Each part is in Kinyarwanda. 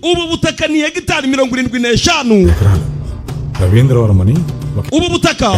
ubu butaka ni hegitari 75 రవీంద్ర వర్మని ubu butaka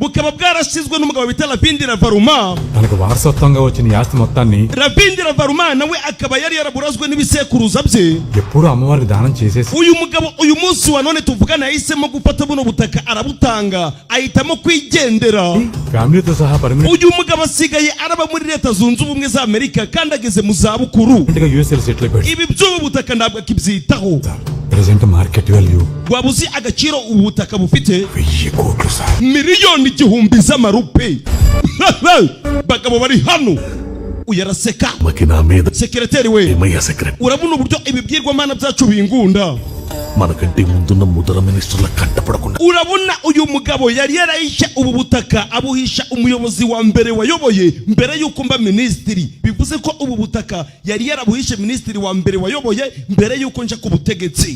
bukaba bwarasizwe n'umugabo bita Ravindra Varma తనకు వారసత్వంగా వచ్చిన ఈ ఆస్తి మొత్తాన్ని Ravindra Varma nawe akaba yari yaraburazwe n'ibisekuruza bye ఎప్పుడు అమ్మవారికి దానం చేసేసి uyu mugabo uyu munsi wa none tuvugana yahisemo gufata buno butaka arabutanga ahitamo kwigendera ఫ్యామిలీతో సహా permanent uyu mugabo asigaye araba muri leta zunze ubumwe za Amerika kandi ageze mu za bukuru USA settle అయిపోయాడు ibi by'ubu butaka ntabwo akibyitaho present market value wabuzi agaciro ubu butaka bufite 1000 కోట్లు sir miliyoni 1000 z'amarupe bagabo bari hano uyaraseka makina meda sekreteri we emaya sekretari urabona uburyo ibibwirwamana byacu bingunda మనకంటే ముందున్న ముదర మినిస్టర్ల కట్టపడకుండా urabona uyu mugabo yari yarahisha ubu butaka abuhisha umuyobozi wa mbere wayoboye mbere yuko mba ministiri bivuze ko ubu butaka yari yarabuhishe ministiri wa mbere wayoboye mbere yuko nje ku butegetsi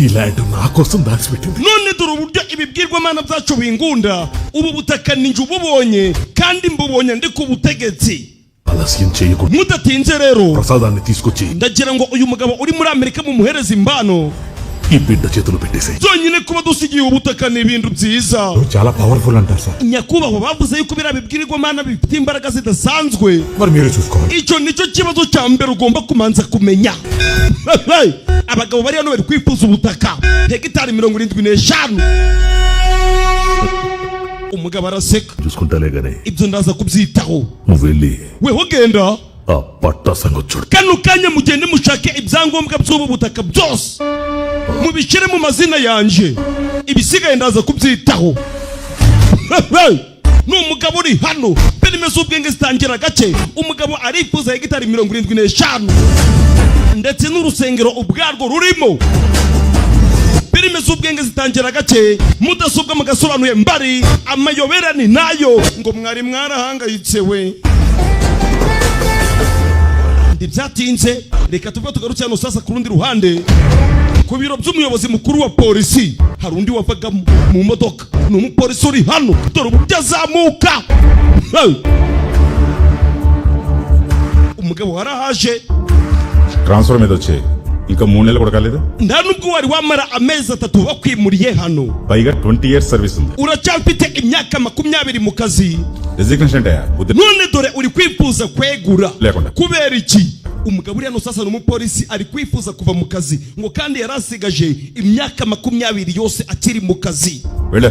ఈ ల్యాండ్ నా కోసం దాచిపెట్టింది none dore uburyo ibibwirwamana byacu bingunda ubu butaka ninjye ububonye kandi mbubonye ndi ku butegetsi ఆలస్యం చేయకుండా mudatinze rero ప్రసాదాన్ని తీసుకొచ్చి ndagira ngo uyu mugabo uri muri Amerika mumuhereze imbano ఈ బిడ్డ చేతులు పెట్టేసి byonyine kuba dusigiye ubutaka ni ibintu byiza చాలా పవర్ఫుల్ అంటారు sir nyakubahwa bavuze yuko biriya bibwirwamana bifite imbaraga zidasanzwe మరి మీరు చూసుకోవాలి icyo nicyo kibazo cya mbere ugomba kumanza kumenya abagabo bari hano bari kwifuza ubutaka hegitari 75 umugabo araseka చూసుకుంటాలే గానీ ibyo ndaza kubyitaho నువ్వు వెళ్ళి weho genda ఆ పట్టా సంగొచ్చుడు kano kanya mugende mushake ibyangombwa by'ubu butaka byose mubishyire mu mazina yanje ibisigaye ndaza kubyitaho ni umugabo uri hano perime z'ubwenge zitangira gake umugabo arifuza hegitari 75 ndetse n'urusengero ubwarwo rurimo perime z'ubwenge zitangira gake mudasobwa mugasobanuye mbari amayobera ni nayo ngo mwari mwarahangayitse we ibyatinze reka tuvuga tugarutse hano sasa ku rundi ruhande ku biro by'umuyobozi mukuru wa polisi hari undi wavaga mu modoka ni umupolisi uri hano dore uburyo azamuka umugabo warahaje transfer మీద వచ్చే ఇంకా 3 నెలలు కూడా కాలేదు nta nubwo wari wamara amezi 3 bakwimuriye hano పైగా 20 years service ఉంది uracyafite imyaka 20 mu kazi resignation అంటే none dore uri kwifuza kwegura లేకుండా kubera iki umugabo uri hano sasa n'umupolisi ari kwifuza kuva mu kazi ngo kandi yarasigaje imyaka 20 yose akiri mu kazi వెళ్ళే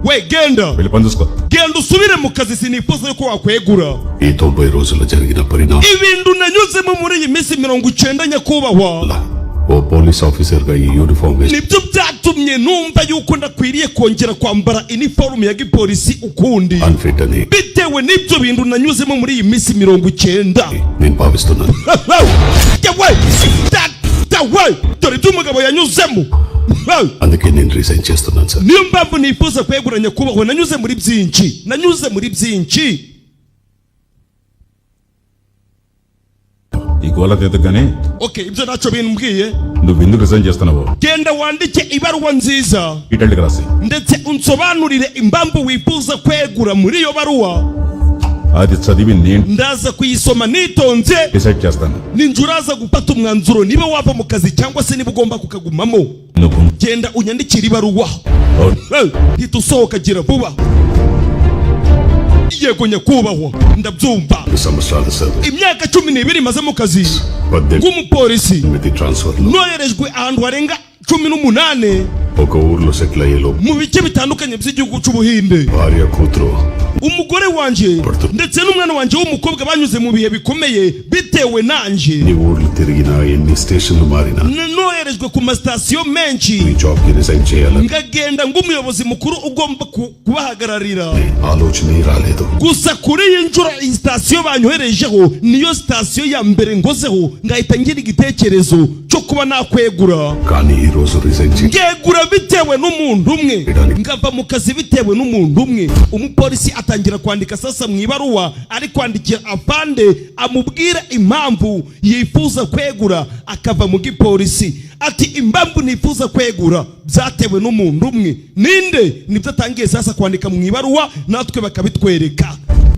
we genda వెళ్ళి పని చూసుకో genda usubire mu kazi sinifuza yuko wakwegura ఈ 90 రోజుల్లో జరిగిన పరిణామం ibintu nanyuzemo muri iyi minsi 90 nyakubahwa ఓ police officer గా ఈ uniform nibyo byatumye numva yuko ndakwiriye kongera kwambara iniforume ya gipolisi ukundi unfit అని bitewe n'ibyo bintu nanyuzemo muri iyi minsi 90 నేను భావిస్తున్నాను dore ibyo umugabo yanyuzemo అందుకే నేను రిజైన్ చేస్తున్నాను sir niyo mpamvu nifuza kwegura nyakubahwa nanyuze muri byinshi ఈ గోల తెతగానే okay ibyo ntacyo bimbwiye నువ్వు ఎందుకు రిజైన్ చేస్తున్నావు genda wandike ibaruwa nziza detailed గా రాసి ndetse unsobanurire impamvu wifuza kwegura muri iyo baruwa అది చదివి నేను ndaza kuyisoma nitonze డిసైడ్ చేస్తాను ninjuraza gufata umwanzuro niba wava mu kazi cyangwa se niba ugomba kukagumamo నువ్వు genda unyandikire ibaruwa hita usohoka gira vuba yego nyakubahwa ndabyumva సంవత్సరాల sir imyaka 12 imaze mu kazi nk'umupolisi transfer noherejwe ahantu harenga 18 ఒక ఊర్లో సెటిల్ అయ్యేలో mu bice bitandukanye by'igihugu cy'ubuhinde భార్య కూతురు umugore wanje ndetse n'umwana wanje w'umukobwa banyuze mu bihe bikomeye bitewe nanje నీ ఊర్లు తిరిగినా ఎన్ని స్టేషన్లు మారినా noherejwe ku masitasiyo menshi నీ జాబ్ కి రిజైన్ చేయాలని ngagenda ng'umuyobozi mukuru ugomba kubahagararira ఆలోచనే రాలేదు gusa kuri iyi nshuro iyi sitasiyo banyoherejeho niyo sitasiyo ya mbere ngozeho ngahita ngira igitekerezo cyo kuba nakwegura కానీ ఈ రోజు resign ngegura bitewe n'umuntu umwe ngava mu kazi bitewe n'umuntu umwe umupolisi atangira kwandika sasa mu ibaruwa ari kwandikira apande amubwira impamvu yifuza kwegura akava mu gipolisi ati impamvu nifuza kwegura byatewe n'umuntu umwe ninde nibyo atangiye sasa kwandika mu ibaruwa natwe bakabitwereka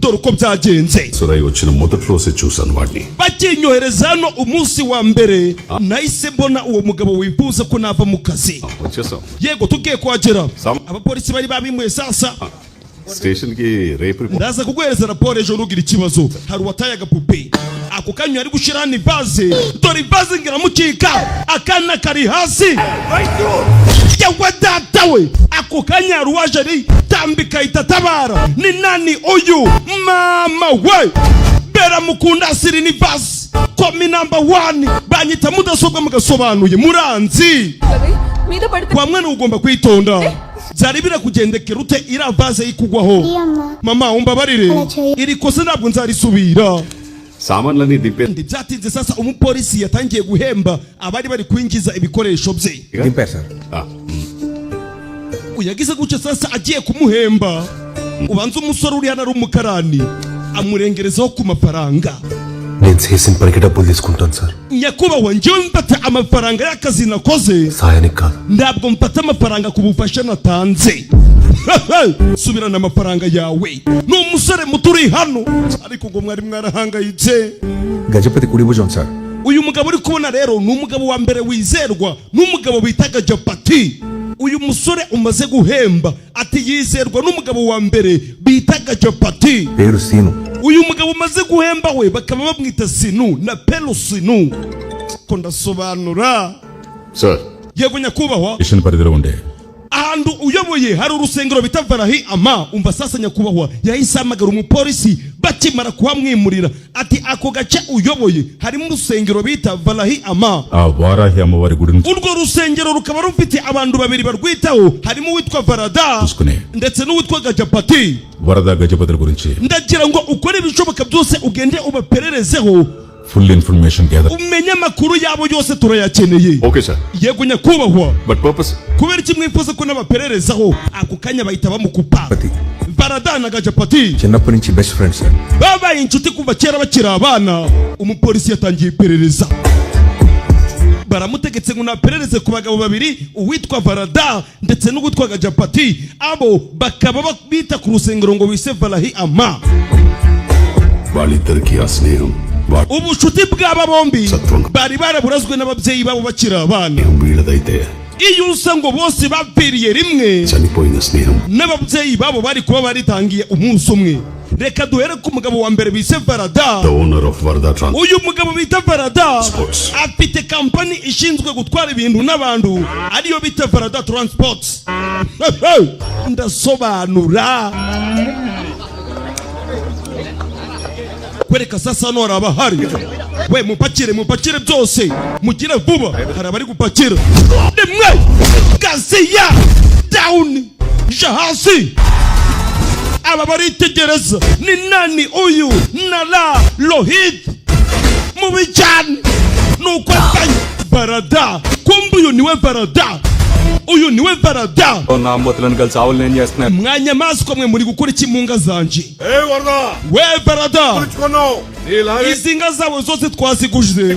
dore uko byagenze. సురై వచ్చిన మొదటి రోజే చూశాను వాడిని. bakinyohereza hano umunsi wa mbere nahise mbona uwo mugabo wifuza ko nava mu kazi. వచ్చేసాం. yego tugiye kuhagera Sam. abapolisi bari babimuye sasa. Station కి రేపు ndaza kuguhereza raporo ejo nugira ikibazo. hari uwataye agapupe ako kanya ari gushira hano ivaze, dore ivaze ngiramucika akana kari hasi. yewe data we, ako kanya hari uwaje ari tambika itatabara. ni nani uyu? mama we, bera mukunda asiri ni vaze komi number 1 banyita mudasobwa mugasobanuye muranzi మీద పడితే kwa mwana ugomba kwitonda. byari birakugendekera ute iriya vaze yikugwaho? mama umbabarire, iri kosa ntabwo nzarisubira. సామాన్లన్నీ దింపే ndi byatinze sasa umupolisi yatangiye guhemba abari bari kwinjiza ibikoresho bye. దింపారు sir. uyagize gutyo sasa agiye kumuhemba. ubanza umusore uri hano ari umukarani amurengerezaho ku mafaranga. నేను చేసిన పనికి డబ్బులు తీసుకుంటాను sir. nyakubahwa njyewe mfata amafaranga y'akazi nakoze, సాయానికి కాదు. ntabwo mfata amafaranga ku bufasha natanze. subirana amafaranga yawe. ni umusore muto uri hano ariko ngo mwari mwarahangayitse. Gajapati కుడి భుజం sir. uyu mugabo uri kubona rero ni umugabo wa mbere wizerwa, n'umugabo bitaga Japati. uyu musore umaze guhemba ati yizerwa n'umugabo wa mbere bitaga Japati. పేరు scene. uyu mugabo umaze guhemba we bakaba bamwita Sinu na Pelo Sinu. ko ndasobanura. Sir yego nyakubahwa, station పరిధిలో ఉండే ahantu uyoboye hari urusengero bita Varahi Ama. umva sasa nyakubahwa, yahise ahamagara umupolisi bakimara kuhamwimurira ati ako gace uyoboye harimo urusengero bita Varahi Ama. ఆ వారాహి అమ్మవారి గుడి నుంచి urwo rusengero rukaba rufite abantu babiri barwitaho, harimo uwitwa Varada చూసుకునే ndetse n'uwitwa Gajapati. వరద గజపతుల గురించి ndagira ngo ukore ibishoboka byose ugende ubapererezeho full information gather. umenye amakuru yabo yose turayakeneye. Okay sir. yego nyakubahwa, but purpose kubera iki mwifuza ko n'abapererezaho ako kanya bahita bamukupa. పతి Varada na Gajapati చిన్నప్పటి నుంచి best friend sir. babaye inshuti kuva kera bakiri abana. umupolisi yatangiye iperereza, baramutegetse ngo naperereze ku bagabo babiri, uwitwa Varada ndetse n'uwitwa Gajapati. abo bakaba bita ku rusengero ngo bise Varahi Ama. వాళ్ళిద్దరికి ఆ స్నేహం ubucuti bw'aba bombi Satunga. bari baraburazwe n'ababyeyi babo bakiri abana. వీళ్ళదైతే iyo usa ngo bose bapfiriye rimwe, చనిపోయిన స్నేహం n'ababyeyi babo bari kuba baritangiye umunsi umwe. reka duhere ku mugabo wa mbere bise Varada. The owner of వరదా ట్రాన్స్ uyu mugabo bita Varada Sports. afite kampani ishinzwe gutwara ibintu n'abantu ariyo bita Varada Transport. ndasobanura kwereka sasa hano hari abahari. we mupakire byose mugire vuba, hari abari gupakira. rimwe gaziya down jahasi. aba baritegereza ni nani uyu? nala lohit mubi cyane nuko atanye Varada. kumbe uyu niwe Varada, uyu niwe Varada. నా మొత్తులను కలిసి ఆవులు నేను చేస్తున్నాను. mwanyamaswa mwe muri gukora iki mu nga zanje? we Varada, izi nga zawe zose twaziguje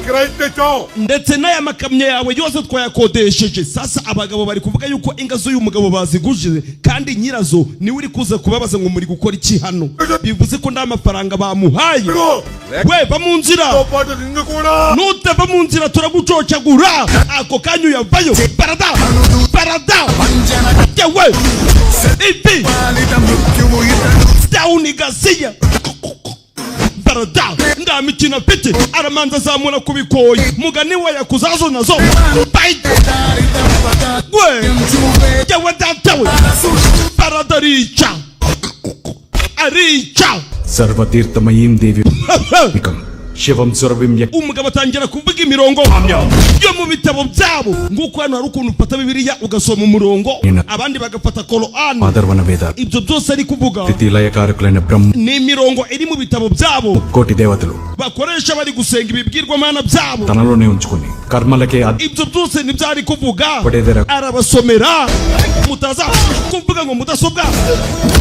ndetse n'aya makamyo yawe yose twayakodesheje. sasa abagabo bari kuvuga yuko inga z'uyu mugabo baziguje kandi nyirazo niwe uri kuza kubabaza ngo muri gukora iki hano. bivuze ko nta mafaranga bamuhaye. we va mu nzira, nutava mu nzira turagucocagura. ako kanya uyavayo. Varada yewe ipi down gasiya. Varada nda mikino afite aramanza azamura kubikoye. mugani we yakuzazo nazo bite we yewe datawe. Varada arica సర్వతీర్థమయీం దేవి శివం సురవిం umugabo atangira kuvuga imirongo yo mu bitabo byabo. nguko hano hari ukuntu ufata Bibiliya ugasoma umurongo, abandi bagafata Korani. ఆదర్వన వేదాలు ibyo byose ari kuvuga స్థితిలయకారకులైన బ్రహ్మ ni imirongo iri mu bitabo byabo కోటి దేవతలు bakoresha bari gusenga ibibwirwamana byabo. తనలోనే ఉంచుకుని కర్మలకే ibyo byose nibyo ari kuvuga. Kodedera. arabasomera mutaza kuvuga ngo mudasobwa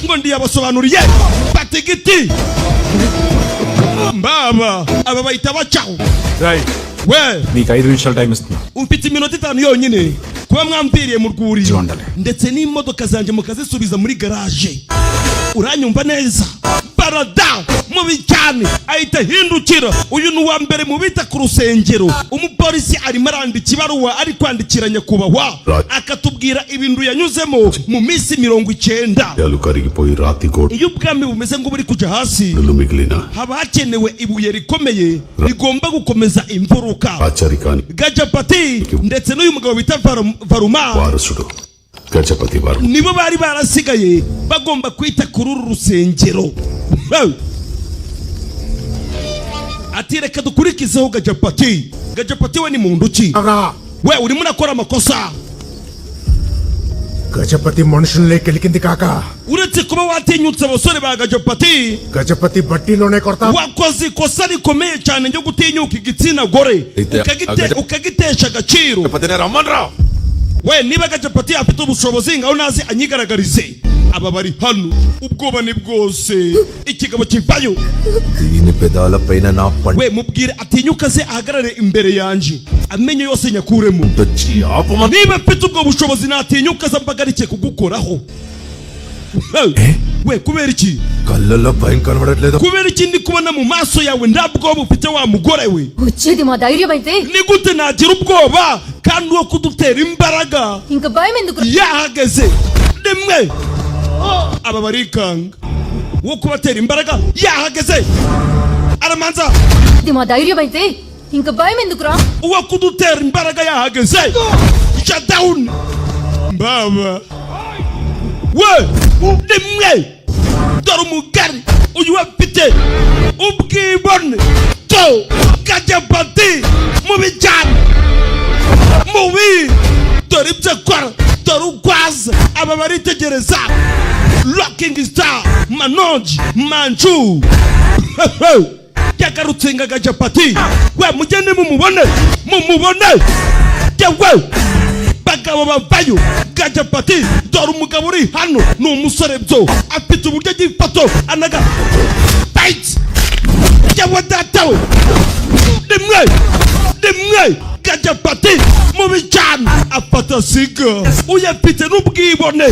ngo ndiyabasobanuriye batigiti mbaba aba bayita bacaho. we నీకు 5 నిమిషాలు టైం ఇస్తున్నా. ufite iminota 5 yonyine kuba mwamviriye mu rwuri Zirondale. ndetse n'imodoka zanjye mukazisubiza muri garage. uranyumva neza? barada mubi cyane ahita hindukira. Uyu ni uwa mbere mu bita ku rusengero. Umupolisi arimo arandika ibaruwa ari kwandikira nyakubahwa akatubwira ibintu yanyuzemo mu minsi 90. yalu karigipoyi rati ko iyo ubwami bumeze ngo buri kujya hasi miglina haba hakenewe ibuye rikomeye rigomba gukomeza imfuruka. acharikani Gajapati ndetse n'uyu mugabo bita Varuma warasudo Gajapati baru nibo bari barasigaye bagomba kwita kuri uru rusengero. Ati reka dukurikizeho Gajapati. Gajapati we ni muntu ki? We urimo urakora amakosa. Gajapati మనుషుల్ని కెలికింది కాక uretse kuba watinyutse abasore ba Gajapati Gajapati బట్టీలోనే కొడతా wakoze ikosa rikomeye cyane ryo gutinyuka igitsina gore ukagitesha agaciro. We niba Gajapati afite ubushobozi ngaho nazi anyigaragarize. Aba bari hano ubwoba ni bwose ikigabo kivayo. దీని పెదాల పైన నా పండు We mubwire atinyuka ze ahagarare imbere yanje amenye yose nyakuremo. వచ్చి ఆపమ Niba afite ubwo bushobozi natinyuka za mbagarike kugukoraho. We kubera iki? కళ్ళల్లో భయం కనబడట్లేదు Kubera iki ndi kubona mu maso yawe ndabwoba ufite wa mugore we? వచ్చేది మా ధైర్యం అయితే Ni gute nagira ubwoba kandi wo kudutera imbaraga ఇంకా భయం ఎందుకు yahageze rimwe? Aba barikanga wo kubatera imbaraga yahageze aramanza. ఇది మా ధైర్యం అయితే ఇంకా భయం ఎందుకురా Uwo kudutera imbaraga yahageze. Shut down baba. We rimwe dore umugari uyu wafite ubwibone to Gajapati mubi cyane mubi dore ibyo akora dore ukwaza aba baritegereza. Rocking star Manoj Manchu yagarutse nga Gajapati. We mugende mumubone yewe bagabo bavayo. Gajapati dore umugabo uri hano ni umusore byo afite uburyo gifato anaga fight yewe datawe rimwe Gajapati mubi cyane afata siga uyafite n'ubwibone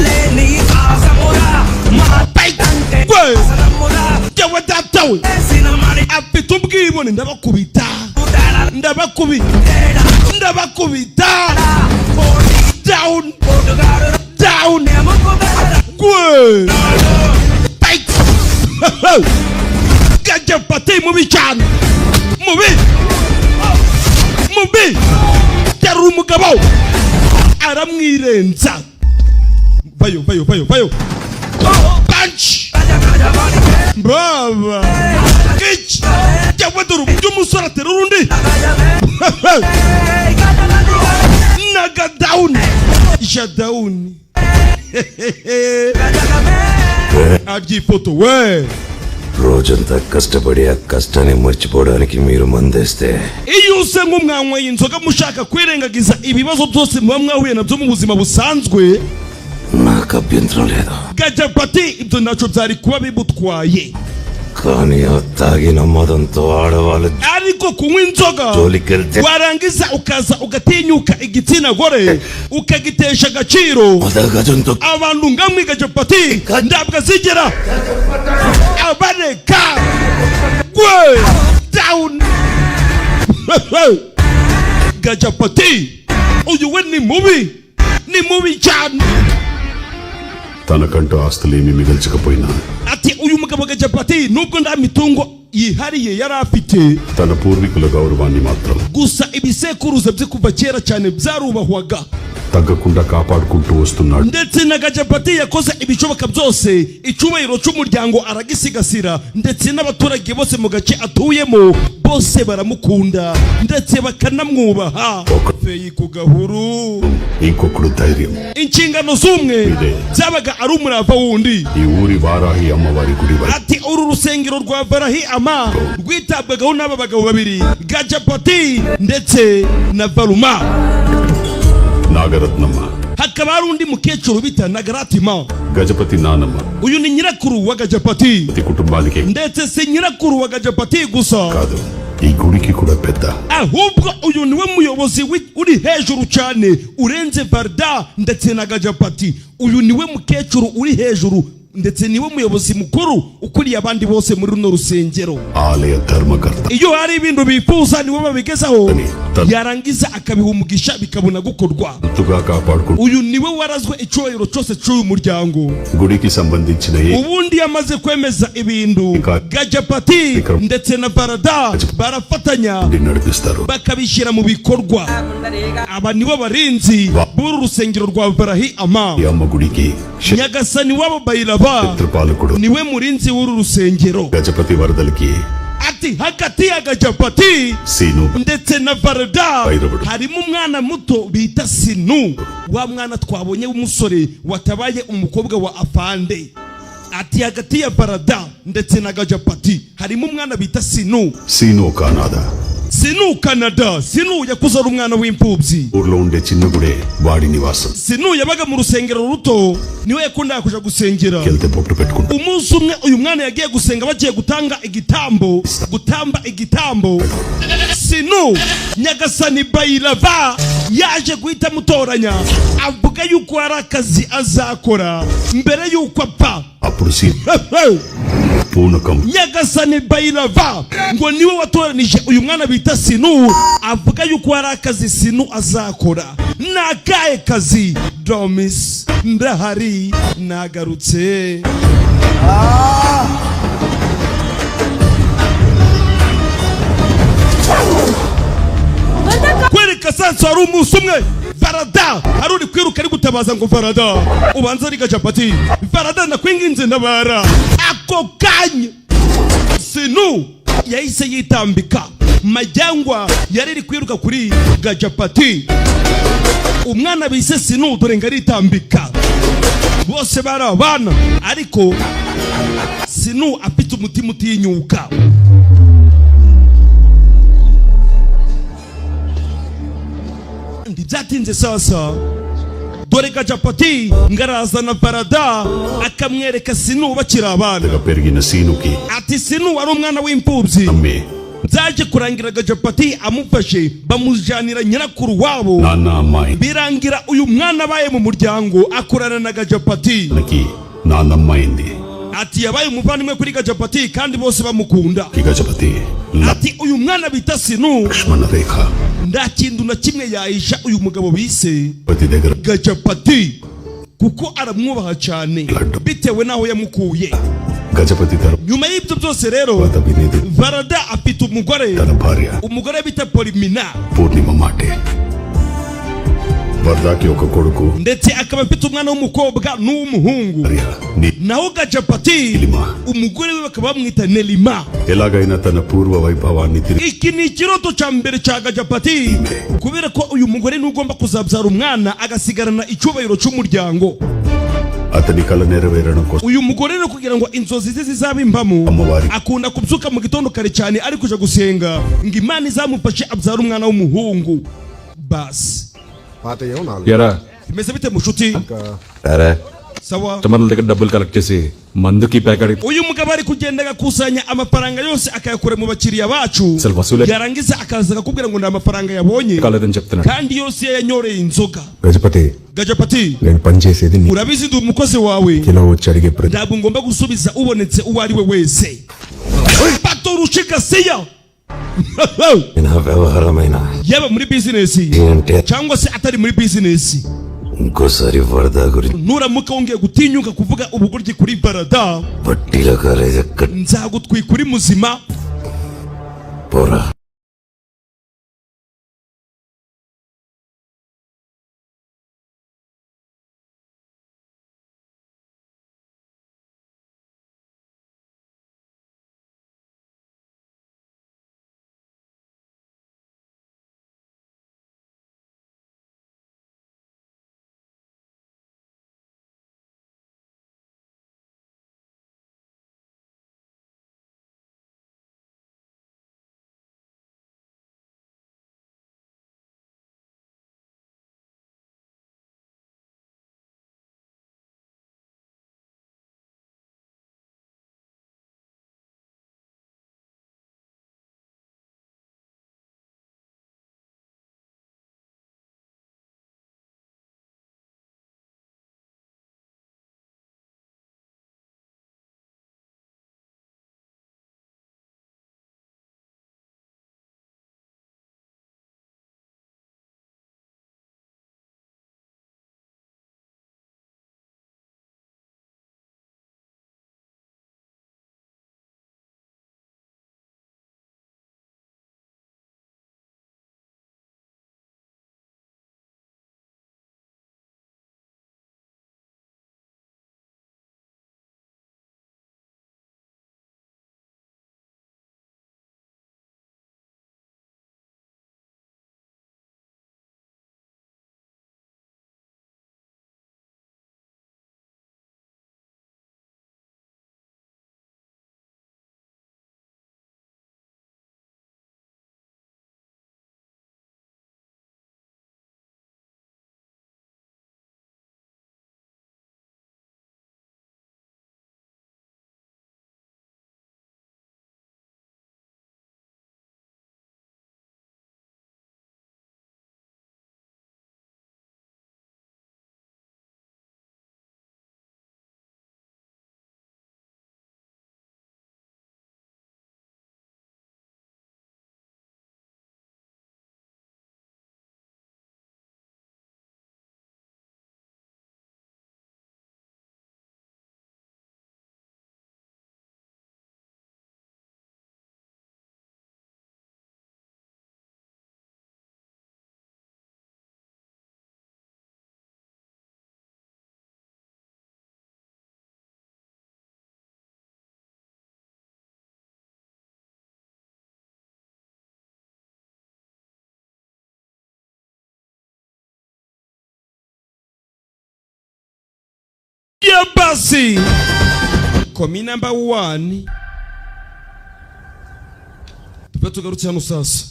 we yewe datawe afite ubwibone ndabakubita down good fight. Gajapati mubi cyane mubi yari umugabo aramwirenza. Vayo punch baba ich yawaduru by'umusore atera urundi naga down shutdown. Arji photo we రోజంతా కష్టపడి ఆ కష్టాన్ని మర్చిపోవడానికి మీరు మందేస్తే iyo use nk'umwanywa y'inzoga mushaka kwirengagiza ibibazo byose muba mwahuye nabyo mu buzima busanzwe నాకు అభ్యంతరం లేదు. Gajapati ibyo ntacyo byari kuba bibutwaye కానీ ఆ తాగిన మదంతో ఆడవాళ్ళు ariko kunywa inzoga జోలికెళ్తే warangiza ukaza ugatinyuka igitsina gore ukagitesha agaciro. గజంతో abantu ngamwe Gajapati ndabwo zigera abareka we down. Gajapati uyu we ni mubi cyane. తనకంటూ ఆస్తులేమీ మిగల్చకపోయినా Ati uyu mugabo Gajapati nubwo nda mitungo yihariye yari afite తన పూర్వీకుల గౌరవాన్ని మాత్రం gusa ibisekuruza byo kuva kera cyane byarubahwaga తగ్గకుండా కాపాడుకుంటూ వస్తున్నాడు. ndetse na Gajapati yakoze ibishoboka byose icyubahiro cy'umuryango aragisigasira ndetse n'abaturage bose mu gace atuyemo bose baramukunda ndetse bakanamwubaha. Feyi ku gahuru ఇంకొకడు ధైర్యం. inshingano z'umwe zabaga ari umurava wundi. ఈ ఊరి వారాహి అమ్మవారి గుడి why Ati uru rusengero rwa Varahi Ama rwitabwagaho n'aba bagabo babiri Gajapati ndetse na Varuma. Nagaratnamma hakaba hari undi mukecuru bita Nagaratima. Gajapati నానమ్మ uyu ni nyirakuru wa Gajapati ప్రతి కుటుంబానికి ndetse si nyirakuru wa Gajapati gusa కాదు ఈ గుడికి కూడా పెద్ద. ahubwo uyu niwe muyobozi uri hejuru cyane urenze Varda ndetse na Gajapati. Uyu niwe mukecuru uri hejuru ndetse niwe muyobozi mukuru ukuriye abandi bose muri runo rusengero. ఆలయ ధర్మకర్త iyo hari ibintu bifuza niwe babigezaho, yarangiza akabiha umugisha bikabona gukorwa. తుగా కాపాడుకుంటూ uyu niwe warazwe icyubahiro cyose cy'uyu muryango. గుడికి సంబంధించిన ubundi yamaze kwemeza ibintu, Gajapati ndetse na Barada barafatanya నడిపిస్తారు. bakabishyira mu bikorwa. aba nibo barinzi b'uru rusengero rwa Barahi Ama. ఈ అమ్మ గుడికి nyagasani wabo Bayiraba క్షేత్రపాలకుడు niwe murinzi w'uru rusengero. Gajapati వరదలకి ati hagati ya Gajapati Seenu ndetse na Barada Bayirabudu. harimo umwana muto bita Sinu, wa mwana twabonye w'umusore watabaye umukobwa wa Afande. ati hagati ya Barada ndetse na Gajapati harimo umwana bita Sinu. Seenu ఒక అనాథ. Sinu Canada. Sinu yakuze ari umwana w'imfubyi. ఊర్లో ఉండే చిన్న గుడే వాడి నివాసం. Sinu yabaga mu rusengero ruto, niwe yakundaga kuja gusengera. కెళ్తే బొట్టు పెట్టుకుంటా. umunsi umwe uyu mwana yagiye gusenga bagiye gutamba igitambo. Sinu nyagasani Bayirava yaje guhita mutoranya, avuga yuko hari akazi azakora mbere yuko apfa. అప్పుడు సీను పూనకం nyagasani Bayirava ngo niwe watoranije uyu mwana bita Sinu, avuga yuko hari akazi Sinu azakora. ni akahe kazi? Domis ndahari nagarutse. kwereka sasa hari umunsi umwe Barada hari uri kwiruka ari gutabaza ngo Barada ubanza ari Gajapati. Barada nakwinginze ndabara. ako kanya Sinu yahise yitambika, majyangwa yari iri kwiruka kuri Gajapati. umwana bise Sinu dore ngo aritambika, bose bari abana ariko Sinu afite umutima utinyuka. Ndibyatinze sasa, dore Gajapati ngarazana Barada akamwereka Sinu bakiri abana. పెరిగిన సీనుకి ati Sinu wari umwana w'imfubyi. అమ్మే byaje kurangira Gajapati amufashe bamujanira nyirakuru wabo. నాన్న అమ్మాయి birangira uyu mwana abaye mu muryango akorana na Gajapati. నాకు నాన్నమ్మైంది. ati yabaye umuvandimwe kuri Gajapati kandi bose bamukunda. ఈ Gajapati ati uyu mwana bita Sinu లక్ష్మణ రేఖ nta kintu na kimwe yahisha uyu mugabo bise పతి దగ్గర Gajapati kuko aramwubaha cyane bitewe naho yamukuye. Gajapati తర nyuma y'ibyo byose rero వినేది Barada afite umugore, తన భార్య umugore bita Polimina, పూర్ణిమ మాటే. వరదాకి ఒక కొడుకు ndetse akaba afite umwana w'umukobwa n'uw'umuhungu. భార్య నీ naho Gajapati Nelima. umugore we bakaba bamwita Nelima. ఎలాగైనా తన పూర్వ వైభవాన్ని తిరిగి iki ni ikiroto cya mbere cya Gajapati, kubera ko uyu mugore ni ugomba kuzabyara umwana agasigarana icyubahiro cy'umuryango. అతని కల నెరవేరడం కోసం uyu mugore rero kugira ngo inzozi ze zizabimbamo, అమ్మవారి akunda kubyuka mu gitondo kare cyane ari kuja gusenga ngo Imana izamufashe abyara umwana w'umuhungu. basi ఎరా bimeze bite mushuti? సరే sawa. తమల దగ్గర డబ్బులు కలెక్ట్ చేసి మందుకి packet uyu mugabo ari kugenda agakusanya amafaranga yose akayakura mu bakiriya bacu, అసలు వసూలే yarangiza akaza akakubwira ngo ni amafaranga yabonye కాలేదని చెప్తున్నాడు. kandi yose yayanyoreye inzoga. Gajapati Gajapati నేను పనిచేసేది నీ urabizi ndi umukozi wawe, kilo వచ్చి అడిగే ప్రతి ntabwo ngomba gusubiza ubonetse uwo ari we wese. bato rushikasiya నా వ్యవహారమైన yaba muri bizinesi ఏంటంటే cyangwa se atari muri bizinesi, ఇంకోసారి వరద గురించి nuramuka wongeye gutinyuka kuvuga ubugoryi kuri Barada పట్టీల కాలేజ్ ఎక్కడ nzagutwika uri muzima. పోరా. Haya basi, komi number 1 tupe tugarutse hano sasa.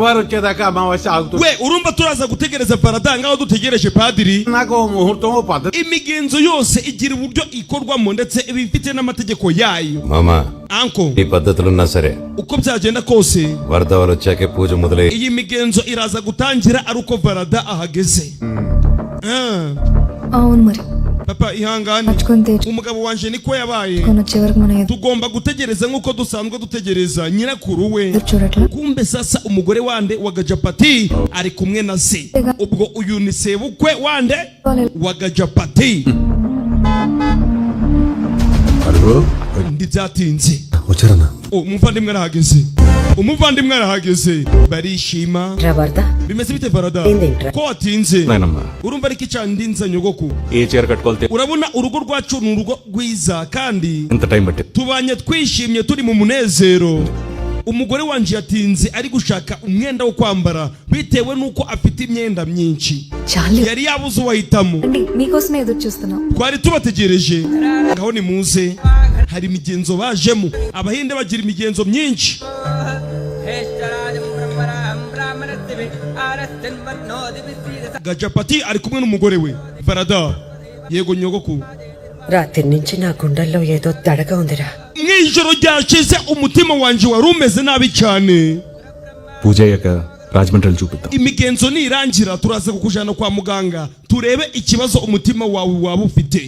వారు వచ్చేదాకా అమావాస్య ఆగుతుంది. We urumva turaza gutegereza parada ngaho dutegereje padiri. నాకు ముహూర్తం పద్ధతి. Imigenzo yose igira uburyo ikorwamo ndetse ibifite n'amategeko yayo. Mama, Anko, ఈ పద్ధతులున్నా సరే uko byagenda kose వరద వాళ్ళు వచ్చాకే పూజ మొదలై iyi migenzo iraza gutangira ari uko varada ahageze. అవును మరి Papa ihangane, umugabo wanje niko yabaye. వచ్చే వరకు మనం Tugomba gutegereza nkuko dusanzwe dutegereza nyirakuru we. చూడట్లా Kumbe sasa umugore wande wa Gajapati ari kumwe na se. Ubwo uyu ni sebukwe wande wa Gajapati. Ndibyatinze. వచ్చారన్నా Umuvandimwe arahageze. Umuvandimwe arahageze. Barishima. Bimeze bite Barada? Ko watinze? నాయనమ్మ Urumva ariko icandinza nyogoku. ఏ చీర కట్టుకోవాలి Urabona urugo rwacu ni urugo rwiza kandi ఎంత టైం పట్టింది tubanye twishimye turi mu munezero. Umugore wanje yatinze ari gushaka umwenda wo kwambara bitewe nuko afite imyenda myinshi. Yari yabuze uwahitamo. మీకోసమే ఎదురు చూస్తున్నా. Twari tubategereje. Ngaho ni muze. Hari imigenzo bajemo. Abahinde bagira imigenzo myinshi. Gajapati ari kumwe n'umugore we. Varada. Yego nyogoku. రాత్రి నుంచి నా గుండెల్లో ఏదో దడగా ఉందిరా. Mwijoro ryashize umutima wanje wari umeze nabi cyane. పూజ అయ్యాక రాజమండ్రిలో చూపిద్దాం Imigenzo nirangira turaza kukujana kwa muganga turebe ikibazo umutima wawe waba ufite.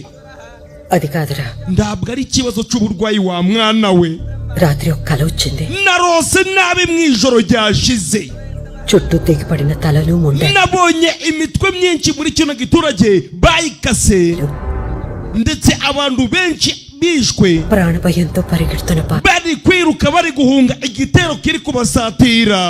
అది కాదురా, Ndabwo ari ikibazo cy'uburwayi wa mwana we. రాత్రి ఒక కల వచ్చింది. Narose nabi mwijoro ryashize. చుట్టూ తెగిపడిన తలలు ముండ. Nabonye imitwe myinshi muri kino giturage bayikase. Ndetse abantu benshi bishwe. ప్రాణభయంతో పరిగెడుతున్న Bari kwiruka bari guhunga igitero kiri kubasatira.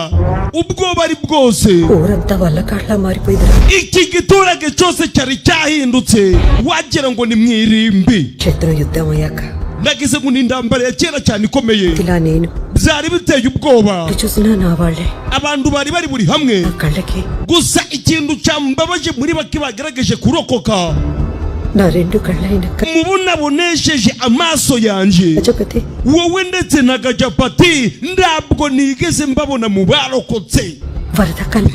Ubwoba ari bwose. ఊరంతా వల్ల కాట్లా మారిపోయిందిరా. Iki giturage cyose cyari cyahindutse wagira ngo ni mwirimbi. శత్రు యుద్ధం అయ్యాక Nagize ngo ni indambara ya kera cyane ikomeye. ఇలా నేను Byari biteye ubwoba. చూసినా నా వాళ్ళే. Abantu bari bari buri hamwe. కళ్ళకి Gusa ikintu cyambabaje muri bake bagerageje kurokoka. నా రెండు కళ్ళైన Mubunabonesheje amaso yanje. Gajapati Wowe ndetse na Gajapati ndabwo nigeze mbabona mu barokotse. వరద కన్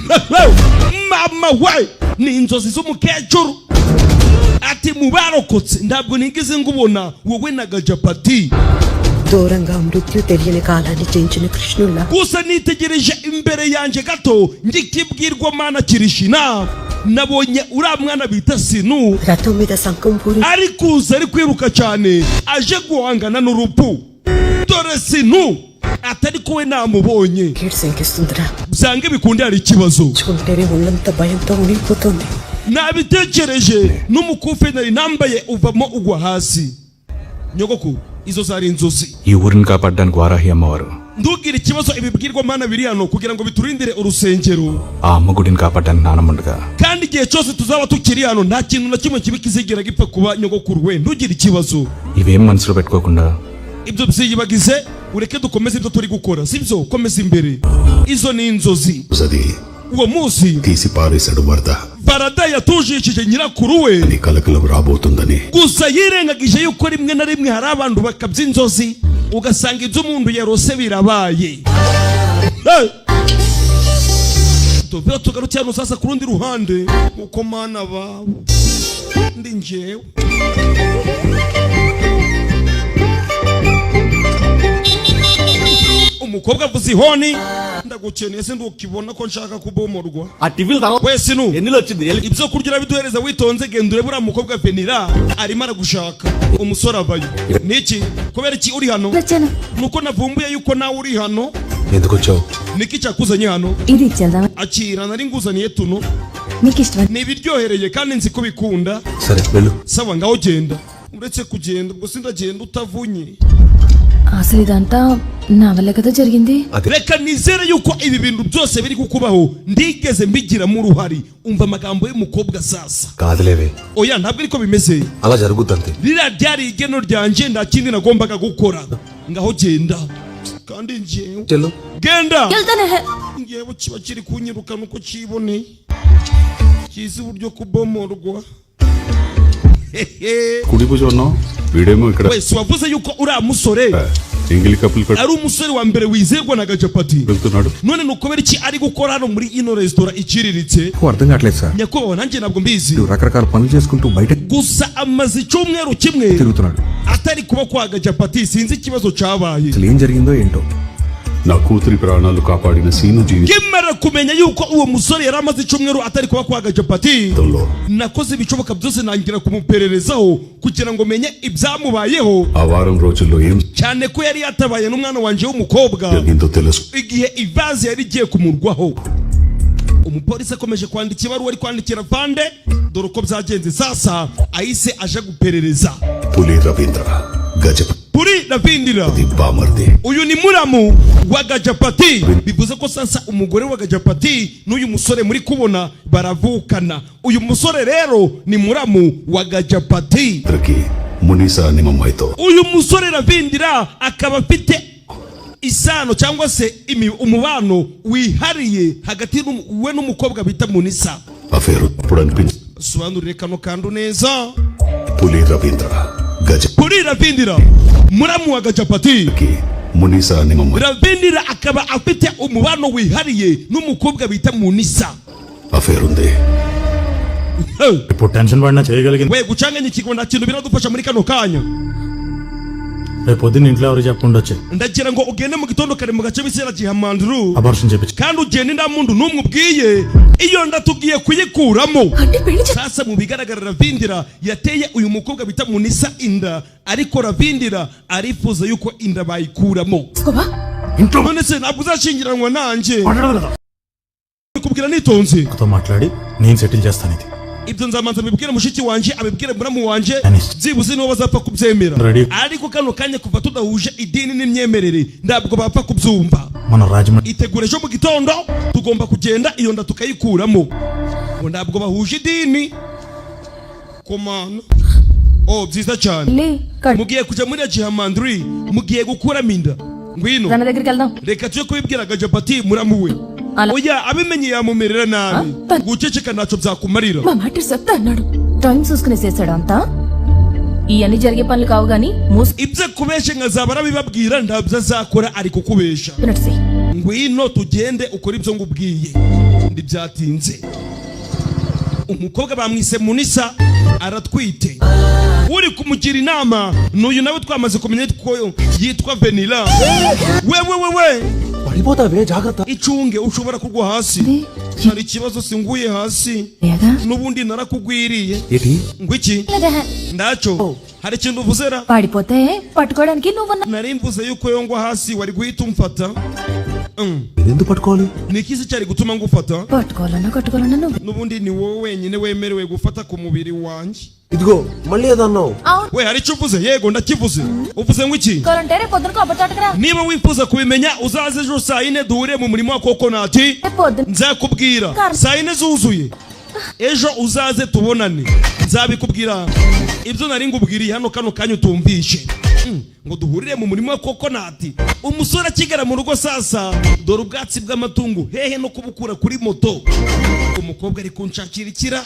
Mama we ni inzozi z'umukecuru. Ati mu barokotse ndabwo nigeze ngubona wowe na Gajapati. దూరంగా మృత్యు తెలియని కాలాన్ని జయించిన కృష్ణుల్లా. Gusa nitegereje imbere yanjye gato ngikibwirwa mana Kirishina. Nabonye uriya mwana bita Sinu రథం మీద శంఖం puri ari kuza ari kwiruka cyane aje guhangana n'urupfu. Dore Sinu atari ko we namubonye. Gate శంకిస్తుందిరా. Byange bikunde hari ikibazo. చూంటేనే ఒళ్ళంతా భయంతో ఉనిగిపోతుంది. Nabitekereje n'umukufe nari nambaye uvamo ugwa hasi. Nyogoku izo zari inzozi. ఈ ఊరిని కాపాడడానికి వారాహి అమ్మవారు Ndugire ikibazo ibibwirwa mana biri hano kugira ngo biturindire urusengero. ఆ అమ్మ గుడిని కాపాడడానికి నానమ్మండగా Kandi igihe cyose tuzaba tukiri hano nta kintu na kimwe kibi kizigera gipfa kuba nyogokuru we. Ndugire ikibazo. ఇవేం మనసులో పెట్టుకోకుండా Ibyo byiyibagize ureke dukomeze ibyo turi gukora sibyo komeza imbere. Izo ni inzozi. అది Uwo munsi తీసి పారేశాడు వరద. Barada yatujishije nyirakuru we. నీ కలకలం రాబోతుందని. Gusa yirengagije yuko rimwe na rimwe hari abantu bakabya inzozi ugasanga ibyo umuntu yarose birabaye. Tuve tugarutse hano sasa ku rundi ruhande uko mana bawe ndi njyewe. Umukobwa avuze ihoni ndagukeneye se ndukibona ko nshaka kubomorwa. ఆ టిఫిన్ తర్వాత We Sinu ఎన్నిలో వచ్చింది ibyo kurya urabiduhereza witonze genda urebe uriya mukobwa Venira arimo aragushaka umusore avayo. Niki kubera iki uri hano? వచ్చాను. Nuko navumbuye yuko nawe uri hano. ఎందుకు వచ్చావు Niki cyakuzanye hano? ఇది ఇచ్చేద్దాం. Akira nari nguzaniye tuno. నీకు ఇష్టం. Ni ibiryohereye kandi nzi ko bikunda. సరే వెళ్ళు Sawa ngaho genda. Uretse kugenda ubwo sindagenda utavunye. అసలు ఇదంతా నా వల్ల కదా జరిగింది. Reka nizere yuko ibi bintu byose biri kukubaho ndigeze mbigiramo uruhari. Umva amagambo y'umukobwa sasa. కాదులేవే Oya ntabwo ariko bimeze. అలా జరుగుద్దంతే. Rira ryari igeno ryanje nta kindi nagombaga gukora. Ngaho genda. Kandi njyewe చెల్లు genda. వెళ్తానే. Ngewe kiba kiri kunyirukana uko kiboneye. kizi uburyo kubomorwa. కుడి భుజం వీడేమో ఇక్కడ wese wavuze yuko uriya musore ఎంగిలి కప్పులు ari umusore wa mbere wizerwa na gajapati కడుతున్నాడు. none nukobera iki ari gukora hano muri ino restaurant iciriritse అర్థం కావట్లేదు sir nyakubahwa nanjye ntabwo mbizi రకరకాల పనులు చేసుకుంటూ బయట gusa amaze icyumweru kimwe తిరుగుతున్నాడు atari kuba kwa gajapati sinzi ikibazo cyabaye అసలు ఏం జరిగిందో ఏంటో నా కూతురి ప్రాణాలు కాపాడిన scene kimara kumenya yuko uwo musore yari amaze icyumweru atari kuba kwa gajapati nakoze ibishoboka byose nangira kumupererezaho kugira ngo menye ibyamubayeho ఆ వారం రోజుల్లో ఏం cyane ko yari yatabaye n'umwana wanje w'umukobwa జరిగిందో తెలుసు. igihe ivaze yari igiye kumurwaho umupolisi akomeje kwandika ibaruwa ari kwandikira vande dore uko byagenze sasa ahise aje guperereza పులి రవీంద్ర Gajapati Puri Ravindira బామర్ది uyu ni muramu wa Gajapati bivuze ko sasa umugore wa Gajapati n'uyu musore muri kubona baravukana uyu musore rero ni muramu wa Gajapati munisa ni mamaito uyu musore Ravindira akaba afite isano cyangwa se umubano wihariye hagati we n'umukobwa bita Munisa afero puranpin sobanurire kano kandu neza Puli Ravindra Puri Ravindira muramu wa Gajapati Munisa ni mamaito Ravindira akaba afite umubano wihariye n'umukobwa bita Munisa afero nde tension పడినా చేయగలిగింది we gucanganya ikigonda kintu biradufasha muri kano kanya రేపు పొద్దున్న ఇంట్లో ఎవరు చెప్పకుండా వచ్చే ndagira ngo ugende mu gitondo kare mu gace bisera gihamandru abortion చేపించు kandi ugende nda muntu numwe ubwiye iyo ndatugiye kuyikuramo sasa mu bigaragara Ravindira yateye uyu mukobwa bita Munisa inda ariko Ravindira arifuza yuko inda bayikuramo none se ntabwo uzashingiranwa nanjye kubwira nitonze తో మాట్లాడి నేను సెటిల్ చేస్తాను ఇది ibyo nzamanza mbibwire mushiki wanje abibwire muramu wanje byibuze nibo bazapfa kubyemera ariko kano kanya kuva tudahuje idini n'imyemerere ntabwo bapfa kubyumva మన Rajahmundry itegure ejo mu gitondo tugomba kugenda iyo nda tukayikuramo ngo ntabwo bahuje idini komana byiza cyane mugiye kujya muri Gihamandri mugiye gukuramo inda ngwino reka tujye kubibwira Gajapati muramu we oya abimenye yamumerera nabi guceceka ntacyo byakumarira మా మాట చెప్తా అన్నాడు టైం చూసుకుని చేశాడు అంతా ఇవన్నీ జరిగే పనులు కావు గాని ibyo kubesha nkazaba arabibabwira ntabyo azakora ari kukubesha ngwino tugende ukora ibyo ngubwiye ndibyatinze umukobwa bamwise Munisa aratwite uri kumugira inama n'uyu nawe twamaze kumenya ko yitwa Venila we పడిపోతావే జాగ్రత్త icunge ushobora kugwa hasi hari ikibazo singuye hasi n'ubundi narakugwiriye ngwiki ndacho hari ikintu uvuzera పడిపోతే పట్టుకోవడానికి నువ్వు nari mvuze yuko yongwa hasi wari guhita umfata ఎందుకు పట్టుకోవాలి nikizi cyari gutuma ngufata పట్టుకోవాలన్నా నువ్వు n'ubundi ni wowe wenyine wemerewe gufata ku mubiri wanjye ఇదిగో మళ్ళీ ఏదన్నావు we hari icyo uvuze yego ndakivuze uvuze ngwiki కావాలంటే రేపు పొద్దున కొబ్బరితోటకురా niba wifuza kubimenya uzaze ejo saa 4 duhure mu murimo wa kokonati nzakubwira saa 4 zuzuye ejo uzaze tubonane nzabikubwira ibyo nari ngubwiriye hano kano kanya utumvishe ngo duhurire mu murimo wa kokonati umusore akigara mu rugo sasa dore ubwatsi bw'amatungo hehe no kubukura kuri moto umukobwa ari kunshakira ikira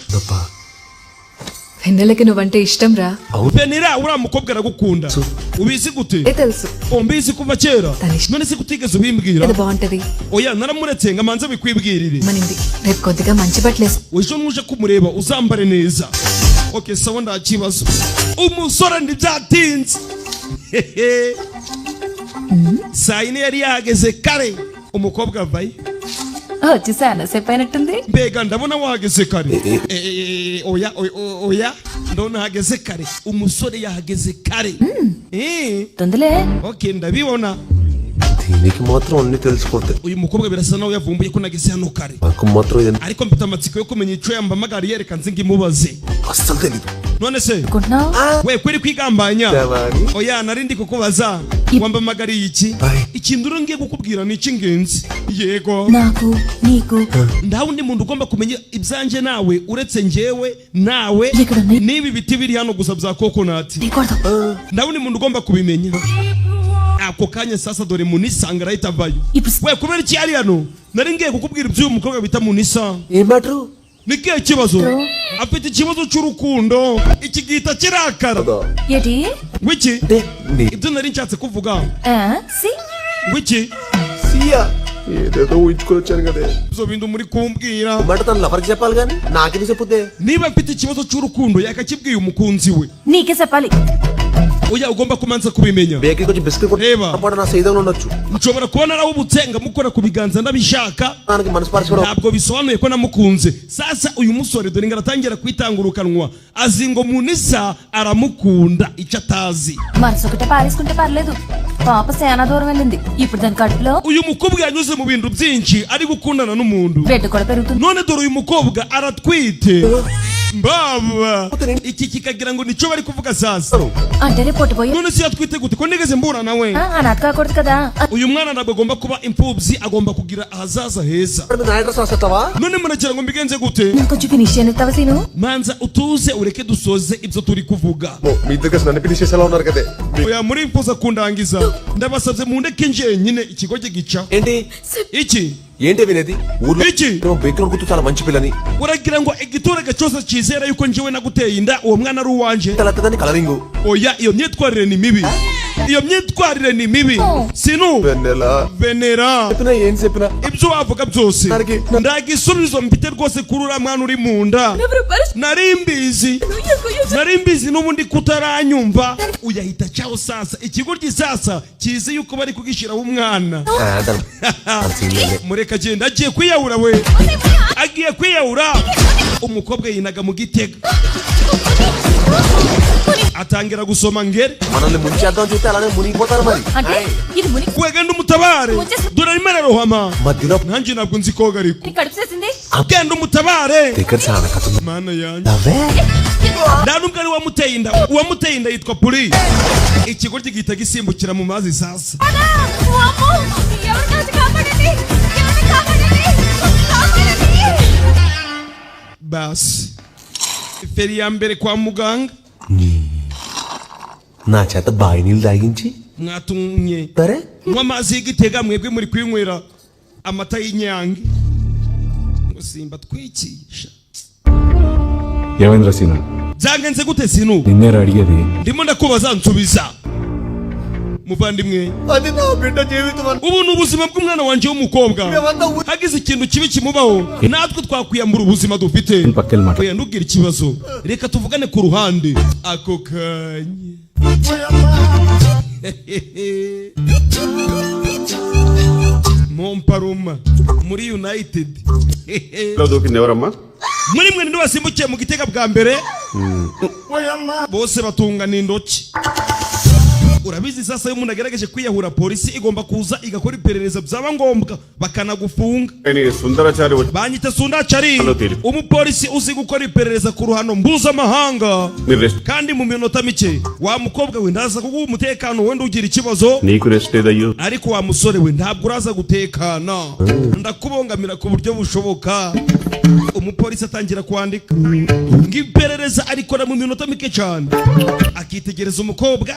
వెన్నెలకి నువ్వంటే ఇష్టం రా Venira uriya mukobwa aragukunda ubizi gute తెలుసు mbizi kuva kera none se kutigeze ubimbwira ఇది బాగుంటది oya naramuretse ngo amanze bikwibwirire మనింది రేపు కొద్దిగా మంచి బట్టలేసు ejo nuje kumureba uzambare neza okay sawa nda kibazo umusore ndibyatinze saa 4 yari yahageze kare umukobwa avaye వచ్చేసాను సేపైనట్టుంది mbega ndabona wahageze kare oya ndabona hageze kare umusore yahageze kare తొందలే okay ndabibona దీనికి మాత్రం అన్ని తెలిసిపోతాయి uyu mukobwa birasa nawe yavumbuye ko nageze hano kare నాకు మాత్రం ariko mfite amatsiko yo kumenya icyo yambamagara yereka nzi ngimubaze అస్సలు తెలీదు none se we kweri kwigambanya oya narindi kukubaza wambamagariye iki ikintu ngiye kukubwira ni icy'ingenzi yego నాకు నీకు nta wundi muntu ugomba kumenya ibyanje nawe uretse njyewe nawe n'ibi biti biri hano gusa bya kokonati nta wundi muntu ugomba kubimenya ako kanya sasa dore Munisa arahita avayo we kubera iki ari hano nari ngiye kukubwira iby'uyu mukobwa bita Munisa ఏం matter nikihe kibazo afite ikibazo cy'urukundo iki gihita kirakara ఏటి wiki అంటే నీ ibyo nari nshatse kuvuga సి wiki సియా ఏదేదో ఊహించుకొని వచ్చాను కదే ibyo bintu muri kumbwira మాట తన లవర్కి చెప్పాలి కానీ నాకెందుకు చెప్పుద్దే niba afite ikibazo cy'urukundo yakakibwiye umukunzi we నీకే చెప్పాలి oya ugomba kumanza kubimenya బేకరీకి వచ్చి బిస్కెట్ Reba. కొట్టి నా సైదంలో ఉండొచ్చు nshobora kubona narawubutse ngamukora ku biganza ndabishaka దానికి మనసు పరచుకోవడం ntabwo bisobanuye ko namukunze sasa uyu musore dore ngaratangira kwitangurukanwa azi ngo munisa aramukunda icyo atazi మనసు ఒకటే పారేసుకుంటే పర్లేదు పాప సేనా దూరం వెళ్ళింది ఇప్పుడు దాని కడుపులో uyu mukobwa yanyuze mu bintu byinshi ari gukundana n'umuntu బిడ్డ కూడా పెరుగుతుంది none dore uyu mukobwa aratwite mbaba iki kikagira ngo nicyo bari kuvuga sasa అంటే రేపు పొట్టిపోయి none si yatwite gute ko nigeze mbura nawe అనాథ కాకూడదు కదా uyu mwana ntabwo agomba kuba imfubyi agomba kugira ahazaza heza నా address రాసేస్తావా none muragira ngo mbigenze gute నేను కొంచెం ఫినిష్ చేస్తావా Seenu manza utuze ureke dusoze ibyo turi kuvuga మీ ఇద్దరు నన్ను ఫినిష్ చేసేలా ఉన్నారు కదే oya murifuza kundangiza ndabasabye mundeke njyenyine ikigo gica ఏంటి iki ఏంటి వినేది ఊర్లో iki బేకరీ గుర్తు చాలా మంచి పిల్లని uragira ngo igiturage cyose cyizera yuko njyewe naguteye inda uwo mwana ari uwanje తెల్లదని colouring oya iyo myitwarire ni mibi iyo myitwarire ni mibi sinu వెన్నెలా venera చెప్పినా ఏం చెప్పినా ibyo wavuga byose Nargi- ndagisubizo mfite rwose kuri uriya mwana uri mu nda nari mbizi n'ubundi kutaranyumva uyahita cyaho sasa ikigoryi sasa kizi yuko bari kugishyiraho umwana mureka agenda agiye kwiyahura we agiye kwiyahura umukobwa yinaga mu gitega atangira gusoma ngere మనల్ని ముంచేద్దాం చూస్తే అలానే మునిగిపోతారు మరి అంటే ఇది ముని wegenda umutabare dore arimo ararohama మధ్యలో nanjye ntabwo nzi koga ariko నీ కడుపు చేసింది genda umutabare దగ్గర చాలా కథ ఉంది. mana yanjye అవే nta nubwo ari uwamuteye inda yitwa puri ikigoryi gihita gisimbukira mu mazi sasa basi feri ya mbere kwa muganga నా చేత బాయి నీళ్ళు తాగించి mwatumye సరే nywa amazi y'igitega mwebwe muri kwinywera amata y'inyange ngo simba twicisha ఏమైందిరా scene byagenze gute sinu నిన్నేరా అడిగేది ndimo ndakubaza nsubiza muvandimwe అది నా బిడ్డ జీవితం ubu ni ubuzima bw'umwana wanjye w'umukobwa hagize ikintu kibi kimubaho natwe twakwiyambura ubuzima dufite పక్కన మాట oya ntugire ikibazo reka tuvugane ku ruhande ako kanya momparuma muri united దూకింది ఎవరమ్మా muri mwe ninde wasimbukiye mu gitega bwa mbere bose batungana intoki urabizi sasa iyo umuntu agerageje kwiyahura polisi igomba kuza igakora iperereza byaba ngombwa bakanagufunga Sundarachari banyita sundacari Hano tiri. umupolisi uzi gukora iperereza ku ruhando mpuzamahanga మీరు rest kandi mu minota mike wa mukobwa we ndaza kuguha umutekano wenda ugira ikibazo నీకు రెస్ట్ ఏదయ్యో ariko wa musore we ntabwo uraza gutekana ndakubongamira ku buryo bushoboka umupolisi atangira kwandika ngo iperereza arikora mu minota mike cyane akitegereza umukobwa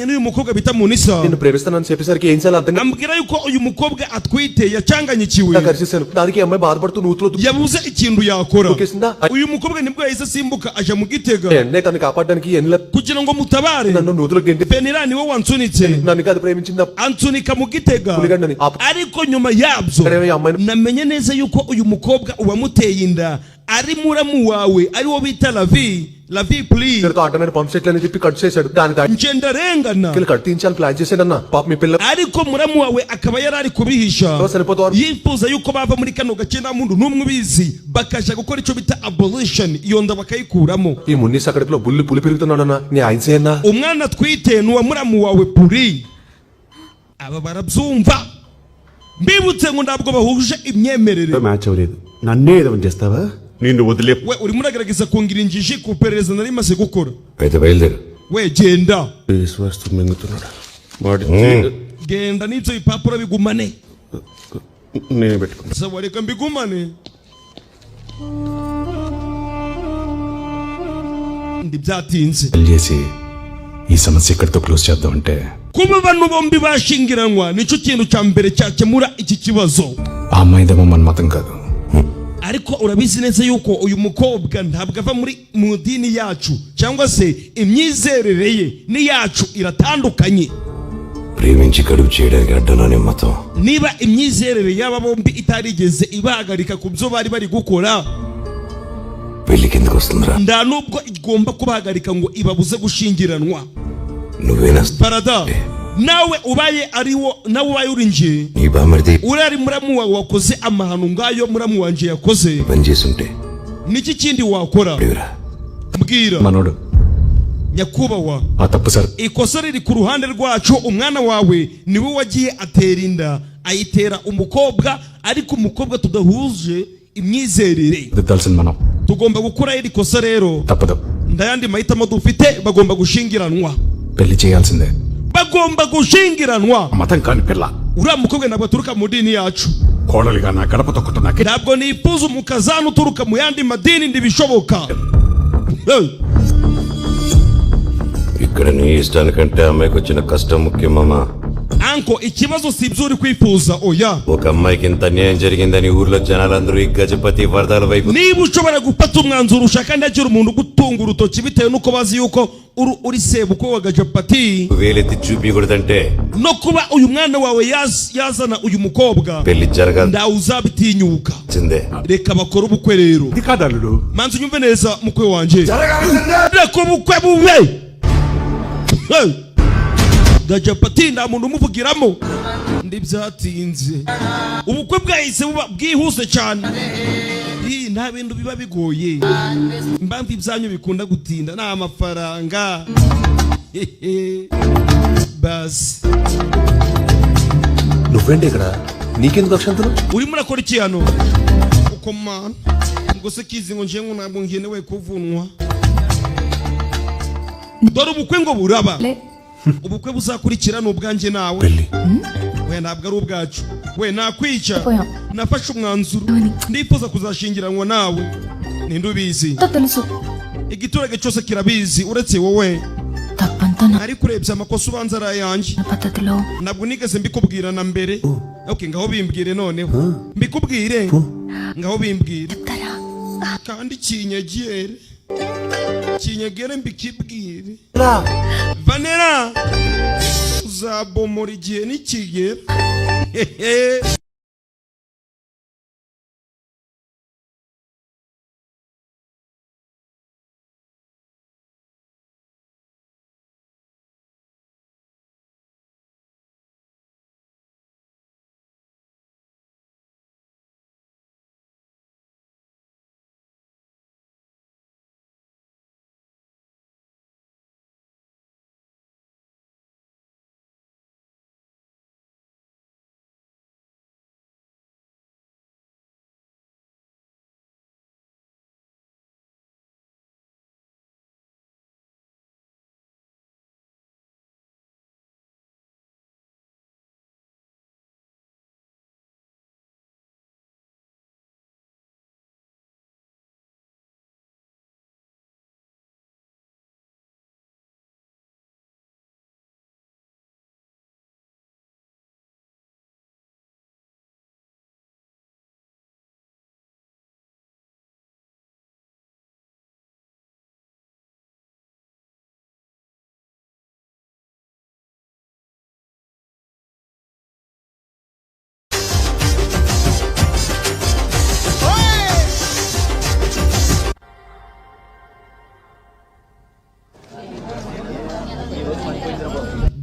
yashakanye n'uyu mukobwa bita Munisa నిన్ను ప్రేమిస్తానని చెప్పేసరికి ఏం చేయాలి అర్థం ambwira yuko uyu mukobwa atwite yacanganyikiwe కలిసేసాను దానికి ఈ అమ్మాయి బాధపడుతూ నూతులో yabuze ikintu yakora దూకేసిందా uyu mukobwa nibwo yahise asimbuka aja mu Gitega ఎన్నే తను కాపాడడానికి ఎన్ని kugira ngo mutabare నన్ను నూతులో గెంటి Penira niwe wansunitse నన్ను కాదు ప్రేమించిందా ansunika mu Gitega పులిగండని ariko nyuma yabyo ఈ అమ్మాయిని namenye neza yuko uyu mukobwa uwamuteye inda ari muramu wawe ari wo bita Lavi please ఇక్కడితో ఆటోమేటిక్ పంప్ సెట్ అని చెప్పి కట్ చేశాడు దానికి ngendarengana కట్ తీయించాలని ప్లాన్ చేశాడన్నా పాప మీ పిల్ల ariko muramu wawe akaba yarari kubihisha సరిపోతారు yifuza yuko bava muri kano gace nta muntu n'umwe ubizi bakaja gukora icyo bita abolition iyo nda bakayikuramo ఈ మున్నిస్ అక్కడిలో బుల్లి పులి పెరుగుతున్నాడన్నా నీ ఆయన చేయన్నా umwana twite nuwa muramu wawe puri aba barabyumva mbibutse ngo ntabwo bahuje imyemerere match అవ్వలేదు నన్నే ఏదో చేస్తావా నిన్ను వదిలే we urimo uragerageza kungira injiji ku iperereza nari maze gukora అయితే బయలుదేరు we genda విశ్వాసం మింగుతున్నాడు వాడి genda n'ibyo bipapuro bigumane నేను పెట్టుకున్నా sawa reka mbigumane ndi byatinze చేసి ఈ సమస్య ఇక్కడితో క్లోజ్ చేద్దాం అంటే kuba abantu bombi bashyingiranwa nicyo kintu cya mbere cyakemura iki kibazo ఆ అమ్మాయిదేమో మన మతం కాదు ariko urabizi neza yuko uyu mukobwa ntabwo ava mu dini yacu cyangwa se imyizerere ye n'iyacu iratandukanye ప్రేమించి కడుపు చేయడానికి అడ్డననే మతం niba imyizerere y'aba bombi itarigeze ibahagarika ku byo bari bari gukora పెళ్లికి ఎందుకు వస్తుందిరా nta nubwo igomba kubahagarika ngo ibabuze gushyingiranwa నువ్వేనా barada nawe ubaye uri nje నీ బామర్ది urari muramu wawe wakoze amahano ngayo muramu wanje yakoze పని చేసుంటే niki kindi wakora అడివిరా mbwira మనోడు nyakubahwa ఆ తప్పు sir ikosa riri ku ruhande rwacu umwana wawe niwe wagiye atera inda ayitera umukobwa ariko umukobwa tudahuje imyizerere దిద్దాల్సింది మనం tugomba gukora iri kosa rero తప్పదు ndayandi mahitamo dufite bagomba gushingiranwa పెళ్లి చేయాల్సిందే bagomba gushingiranwa మతం కాని పిల్ల uriya mukobwa ntabwo aturuka mu dini yacu కోడలిగా నా గడప తొక్కుతున్నా ntabwo nifuza umukazana uturuka mu yandi madini ntibishoboka Hey! ఇక్కడ నీ ఇష్టానికంటే అమ్మాయికి వచ్చిన కష్టం ముఖ్యమమ్మా anko ikibazo si ibyo uri kwifuza oya ఒక అమ్మాయికి ఇంత అన్యాయం జరిగిందని ఊర్లో జనాలందరూ ఈ గజపతి వరదాల వైపు niba ushobora gufata umwanzuro ushaka ndagira umuntu gutunga urutoki bitewe nuko bazi yuko uri sebukwe wa gajapati వేలెత్తి చూపించకూడదంటే no kuba uyu mwana wawe yazana uyu mukobwa పెళ్లి జరగాల్సిందే ndawe uzabitinyuka reka bakore ubukwe rero ఇది కాదల్లుడు manzi unyumve neza mukwe wanje reka ubukwe bube Hey! gajapati nta muntu umuvugiramo ndi byatinze ubukwe bwahise buba bwihuse cyane nta bintu biba bigoye impamvu ibyanyu bikunda gutinda ni amafaranga basi నువ్వేంటి ఇక్కడ నీకెందుకు అక్షంతలు urimo urakora iki hano uko mana ngo se kizi ngo njengo ntabwo ngenewe kuvunwa dore ubukwe ngo buraba ubukwe buzakurikira ni ubwanjye nawe we ntabwo ari ubwacu we nakwica nafashe umwanzuro ndifuza kuzashingiranwa nawe ninde ubizi తెలుసు igiturage cyose kirabizi uretse wowe తప్పంతా నా ariko urebye amakosa ubanza ari ayanjye పద్ధతిలో ntabwo nigeze mbikubwira na mbere okay ngaho bimbwire noneho mbikubwire ngaho bimbwire kandi kinyegere mbikibwire vanera uzabomora igihe nikigera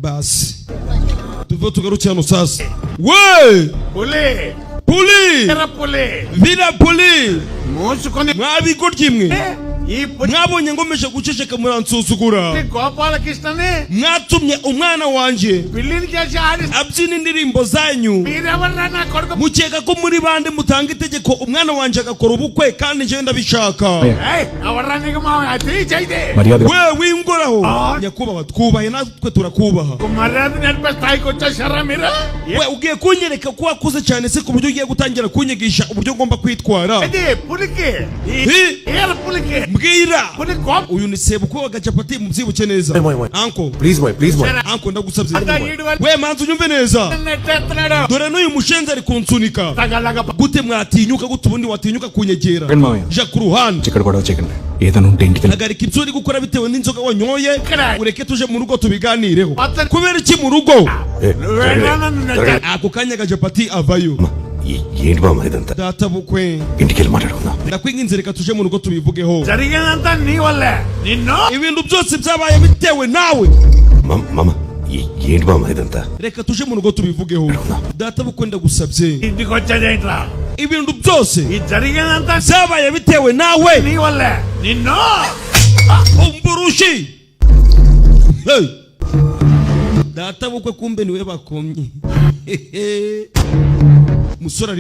basi tuve tugaruke hano sasa. We Puli! puli Era puli! vila puli Musukoni! mwabigoryi mwe Iyi puli! mwabonye ngomeje guceceka muransuzugura Gopalakrishna mwatumye umwana wanje Pillini చేసి ఆడి abyina indirimbo zanyu మీరెవర్రా నా కొడుకు mukeka ko muri bande mutanga itegeko umwana wanje agakora ubukwe kandi nje ndabishaka. ఎవర్రా నీకు మా అది చేయదే we wingoraho nyakubahwa twubahe natwe turakubaha. మర్యాద నేర్పే స్థాయికి వచ్చేసారా మీరు we ugiye kunyereka ko wakuze cyane se ku buryo ugiye gutangira kunyigisha uburyo ngomba kwitwara. అది పులికి ఏల పులికి mbwira పులి కోప uyu ni sebukwe wa gacapati mubyibuke neza. Anko please my anko ndagusabye we manzi unyumve neza dore n'uyu mushenzi ari kunsunika gute mwatinyuka gute ubundi watinyuka kunyegera ja ku ruhande ఇక్కడ గొడవ చేయకండి ఏదైనా ఉంటే ఇంటికి hagarika ibyo uri gukora bitewe n'inzoga wanyoye ureke tuje mu rugo tubiganireho. kubera iki mu rugo ako kanya gacapati avayo. ఏంటి మామ ఇదంతా data bukwe ఇంటికి వెళ్ళి మాట్లాడుకుందాం ndakwinginze reka tuje mu rugo tubivugeho. జరిగినంతా నీ వల్లే నిన్ను ibintu byose byabaye bitewe nawe. మామ ఏంటి మామ ఇదంతా reka tuje mu rugo tubivugeho. data bukwe ndagusabye ఇంటికి వచ్చేదేంట్రా ibintu byose ఈ జరిగినంతా byabaye bitewe nawe. నీ వల్లే నిన్ను umburushi data bukwe kumbe niwe bakomye. musore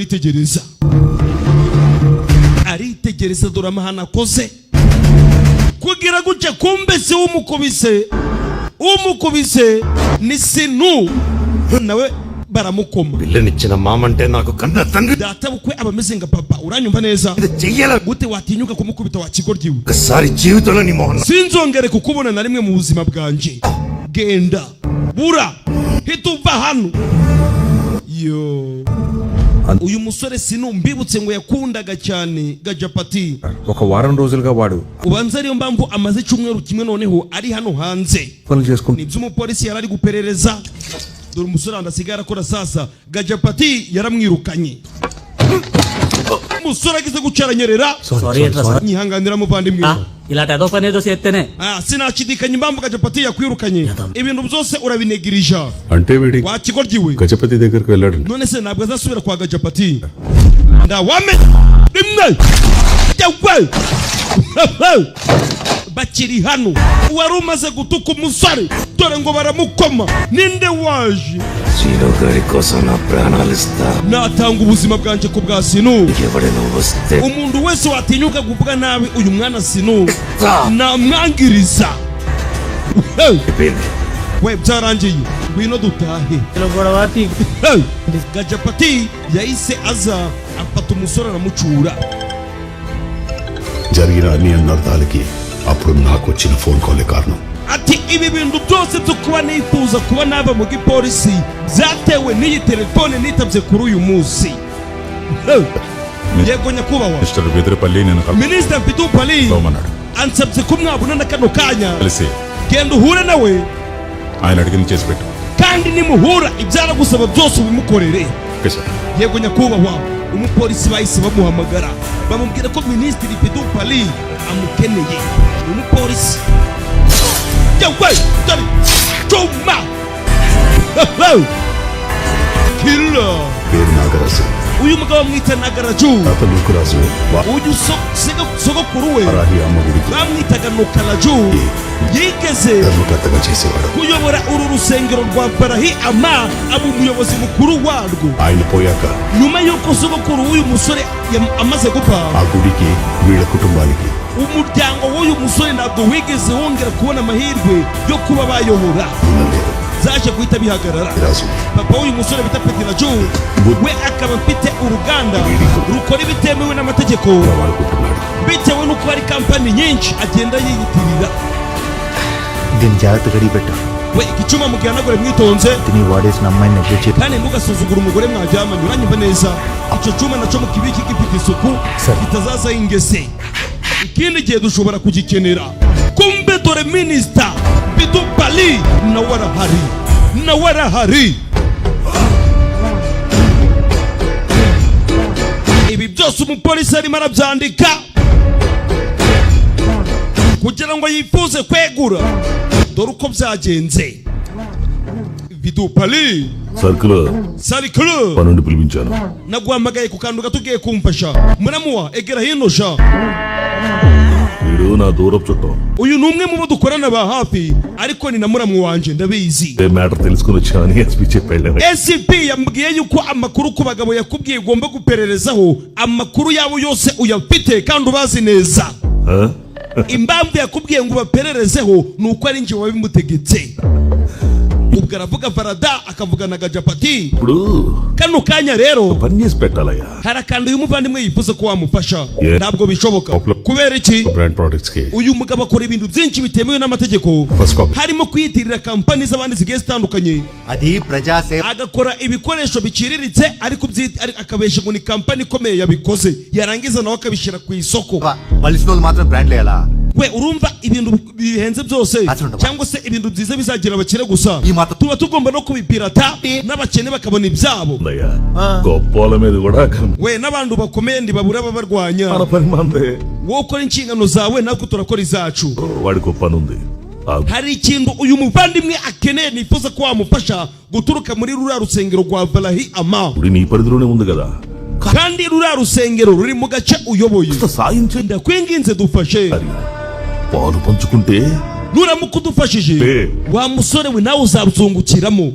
aritegereza dore amahana akoze kugira gutya kumbe si umukubise ni sinu nawe baramukoma. పిల్లనిచ్చిన మామంటే నాకు కన్న తండ్రి data bukwe abameze nga papa uranyumva neza చెయ్యాల gute watinyuka kumukubita wa kigoryiwe. ఒకసారి జీవితంలో నీ మొహం sinzongere kukubona na rimwe mu buzima bwanje. genda bura hita uva hano. yo uyu musore sinumbibutse ngo yakundaga cyane gajapati. ఒక వారం రోజులుగా వాడు ubanza ariyo mpamvu amaze icyumweru kimwe noneho ari hano hanze. పనులు చేసుకుంటూ ni by'umupolisi yari ari guperereza dore umusore andasigaye arakora sasa gajapati yaramwirukanye. umusore agize gucaranyerera nyihanganira muvandimwe ఇలాంటి ఏదో పని ఏదో చేస్తేనే sinashidikanya impamvu gajapati yakwirukanye ibintu byose urabinegirija అంటే వీడి wakigoryiwe. గజపతి దగ్గరికి వెళ్ళాడు none se ntabwo azasubira kwa gajapati ndawame rimwe bakiri hano wari umaze gutuka umusore dore ngo baramukoma. ninde waje Seenu గారి కోసం నా ప్రాణాలు ఇస్తా natanga ubuzima bwanjye ku bwa sinu. ఎవరైనా వస్తే umuntu wese watinyuka kuvuga nabi uyu mwana sinu namwangiriza. we byarangiye ngwino dutahe. gajapati yahise aza afata umusore aramucura. జరిగిన అన్ని అనర్థాలకి అప్పుడు నాకు వచ్చిన ఫోన్ కాలే కారణం. ati ibi bintu byose byo kuba nifuza kuba nava mu gipolisi byatewe n'iyi telefone nitabye kuri uyu munsi. yego nyakubahwa mister బెదిరిపల్లి నేను minisita Bidupali కలవమన్నాడు. ansabye ko mwabona na kano kanya కలిసి genda uhure nawe ఆయన అడిగింది చేసి పెట్టు. kandi nimuhura ibyaragusaba byose ubimukorere. Okay sir. yego nyakubahwa umupolisi bahise bamuhamagara bamubwira ko minisitiri Bidupali amukeneye. umupolisi yewe dore chuma killer పేరు Nagaraju, uyu mugabo bamwita Nagaraju. తాత లూకురాజు, uyu sogokuru we Varahi అమ్మ గుడికి bamwitaga Nukaraju yigeze ధర్మకర్తగా చేసేవాడు. kuyobora uru rusengero rwa Barahi Ama aba umuyobozi mukuru warwo. ఆయన పోయాక nyuma y'uko sogokuru w'uyu musore amaze gupfa ఆ గుడికి వీళ్ళ కుటుంబానికి umuryango w'uyu musore ntabwo wigeze wongera kubona amahirwe yo kuba bayobora. లేదు. zaje guhita bihagarara. Raju papa w'uyu musore bita Petiraju we akaba afite uruganda rukora ibitemewe n'amategeko వాడుకుంటున్నాడు. bitewe n'uko hari kampani nyinshi agenda yiyitirira. దీని జాగ్రత్త గడి పెట్టు we igicuma mugihanagure mwitonze నీ వాడేసిన అమ్మాయిని neglect kandi ntugasuzugura umugore mwaryamanye uranyumva neza. icyo cyuma nacyo mukibiki gifite isuku kitazazaho ingese. ikindi gihe dushobora kugikenera. kumbe dore minisita Bidupali nawe arahari. ibi byose umupolisi arimo arabyandika kugira ngo yifuze kwegura. dore uko byagenze bidu pali sarikulu పనుండి పిలిపించాను naguhamagaye ku kantu gato ugiye kumfasha muramuwa egera hino sha వీడు నా దూరపు చుట్టం uyu ni umwe mu bo dukorana ba hafi ariko ni na muramu wanje ndabizi matter తెలుసుకుని వచ్చాను ఎస్పీ చెప్పాడు SCP yambwiye yuko amakuru ku bagabo yakubwiye ugomba gupererezaho amakuru yabo yose uyafite kandi ubazi neza impamvu yakubwiye ngo bapererezeho nuko ari nje wabimutegetse ubwo aravuga Farada akavuga na Gajapati ఇప్పుడు kano kanya rero పని చేసి పెట్టాలయ్యా harakanda uyu muvandimwe yifuza ko wamufasha ntabwo bishoboka kubera iki brand products కి uyu mugabo akora ibintu byinshi bitemewe n'amategeko harimo kwiyitirira kampani z'abandi zigiye zitandukanye అది ప్రజాసేవ agakora ibikoresho biciriritse ariko akabesha ngo ni kampani ikomeye yabikoze yarangiza nawe akabishyira ku isoko బలిసిన వాళ్ళు మాత్రం బ్రాండ్లు వేయాలా we urumva ibintu bihenze byose cyangwa se ibintu byiza bizagira abakire gusa tuba tugomba no kubipirata n'abakene bakabona ibyabo గొప్పల మీద కూడా we n'abantu bakomeye ntibabura babarwanya మన పని మందే wowe ukora inshingano zawe natwe turakora izacu వాడికి పని ఉంది hari ikintu uyu muvandimwe akeneye nifuza ko wamufasha guturuka muri ruriya rusengero rwa Valahi Ama uri నీ పరిధిలోనే ఉంది కదా kandi ruriya rusengero ruri mu gace uyoboye ndakwinginze dufashe పాలు పంచుకుంటే nuramuka udufashije wa musore we nawe uzabuzungukiramo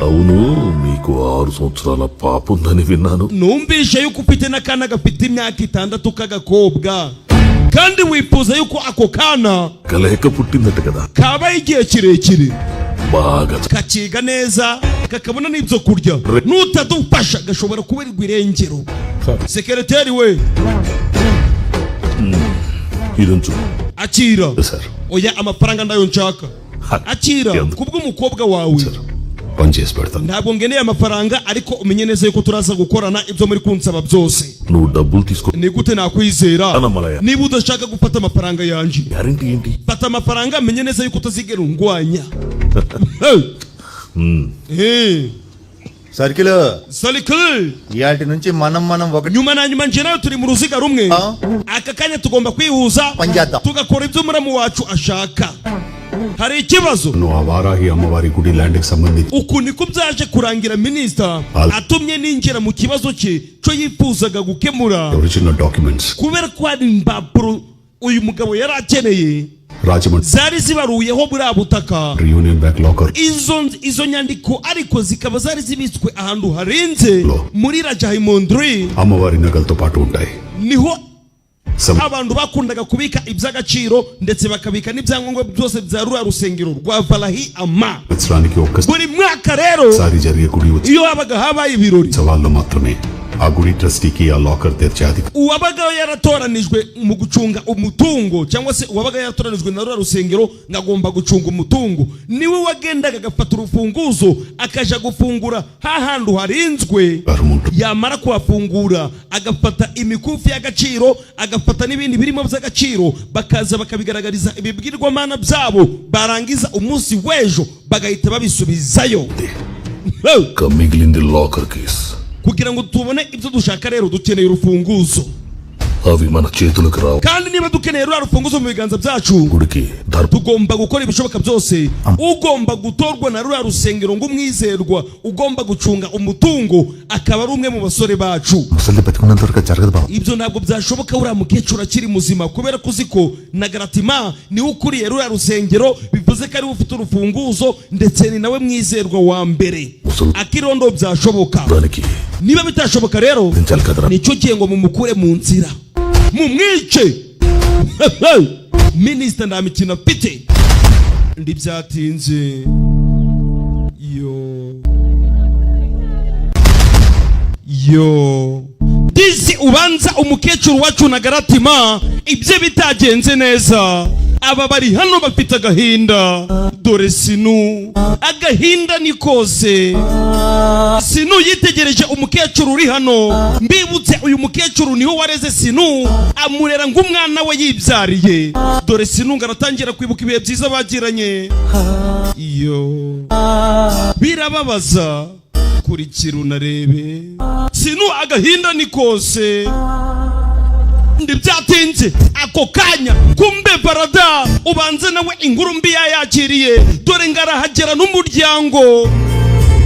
అవును మీకు 6 సంవత్సరాల పాప ఉందని విన్నాను numvishe yuko ufite n'akana gafite imyaka 6 k'agakobwa kandi wifuza yuko ako kana కలయిక పుట్టిందట కదా kabaye igihe kirekire బాగా kakiga neza kakabona n'ibyo kurya nutadufasha gashobora kuberwa irengero sekreteri we ఇదంచు akira sir oya amafaranga ndayo nshaka akira kubw'umukobwa wawe పని చేసి పెడతాను ntabwo ngeneye amafaranga ariko umenye neza yuko turaza gukorana ibyo muri kunsaba byose నువ్వు డబ్బులు తీసుకో ni gute nakwizera Anamalaya. niba udashaka gufata amafaranga yanjye guarantee ఏంటి fata amafaranga menye neza yuko utazigera ungwanya circle Salikul ఇయాటి నుంచి మనం ఒకటి nyuma na nyuma nje nayo turi mu ruziga rumwe aka kanya tugomba kwihuza పంజాతం tugakora ibyo muramu wacu ashaka hari ikibazo నువ్వు ఆ వారాహి అమ్మవారి గుడి ల్యాండ్ కి సంబంధించి uku niko byaje kurangira minisita atumye ninjira mu kibazo cye cyo yifuzaga gukemura original documents kubera ko hari impapuro uyu mugabo yari akeneye Rajahmundry zari zibaruyeho buriya butaka union bank locker izo nyandiko ariko zikaba zari zibitswe ahantu harinze muri Rajahimondri అమ్మవారి నగలతో పాటు ఉంటాయి niho abantu bakundaga kubika iby'agaciro ndetse bakabika n'ibyangombwa byose bya ruriya rusengero rwa Valahi Ama buri mwaka rero iyo habaga habaye ibirori ఆ గుడి ట్రస్టీకి ఆ లాకర్ తెరిచే అధికారం uwabaga yaratoranijwe mu gucunga umutungo cyangwa se uwabaga yaratoranijwe na ruriya rusengero ngagomba gucunga umutungo niwe wagendaga agafata urufunguzo akaja gufungura hahantu harinzwe yamara kuhafungura agafata imikufi y'agaciro agafata n'ibindi birimo by'agaciro bakaza bakabigaragariza ibibwirwamana byabo barangiza umunsi w'ejo bagahita babisubizayo మిగిలింది locker case kugira ngo tubone ibyo dushaka rero dukeneye urufunguzo అవి మన చేతులకు రావు kandi niba dukeneye ruriya rufunguzo mu biganza byacu గుడికి tugomba gukora ibishoboka byose ugomba gutorwa na ruriya rusengero ngo umwizerwa ugomba gucunga umutungo akaba ari umwe mu basore bacu ముసలి బతికున్నంత వరకు జరగదు బాబు ibyo ntabwo byashoboka uriya mukecuru akiri muzima kubera ko uziko na Garatima niwe ukuriye ruriya rusengero bivuze ko ariwe ufite urufunguzo ndetse ni nawe mwizerwa wa mbere akirondo byashoboka niba bitashoboka rero nicyo gihe ngo mumukure mu nzira mumwice minisita nta mikino afite ndi byatinze yo dizi ubanza umukecuru wacu na Garatima ibyo bitagenze neza aba bari hano bafite agahinda dore Sinu agahinda ni kose Sinu yitegereje umukecuru uri hano mbibutse uyu mukecuru niho wareze Sinu amurera ng'umwana we yibyariye dore Sinu ngaratangira kwibuka ibihe byiza bagiranye iyo birababaza kurikira unarebe Sinu agahinda ni kose ndibyatinze ako kanya kumbe barada ubanze nawe inkuru mbi yayakiriye dore ngarahagera n'umuryango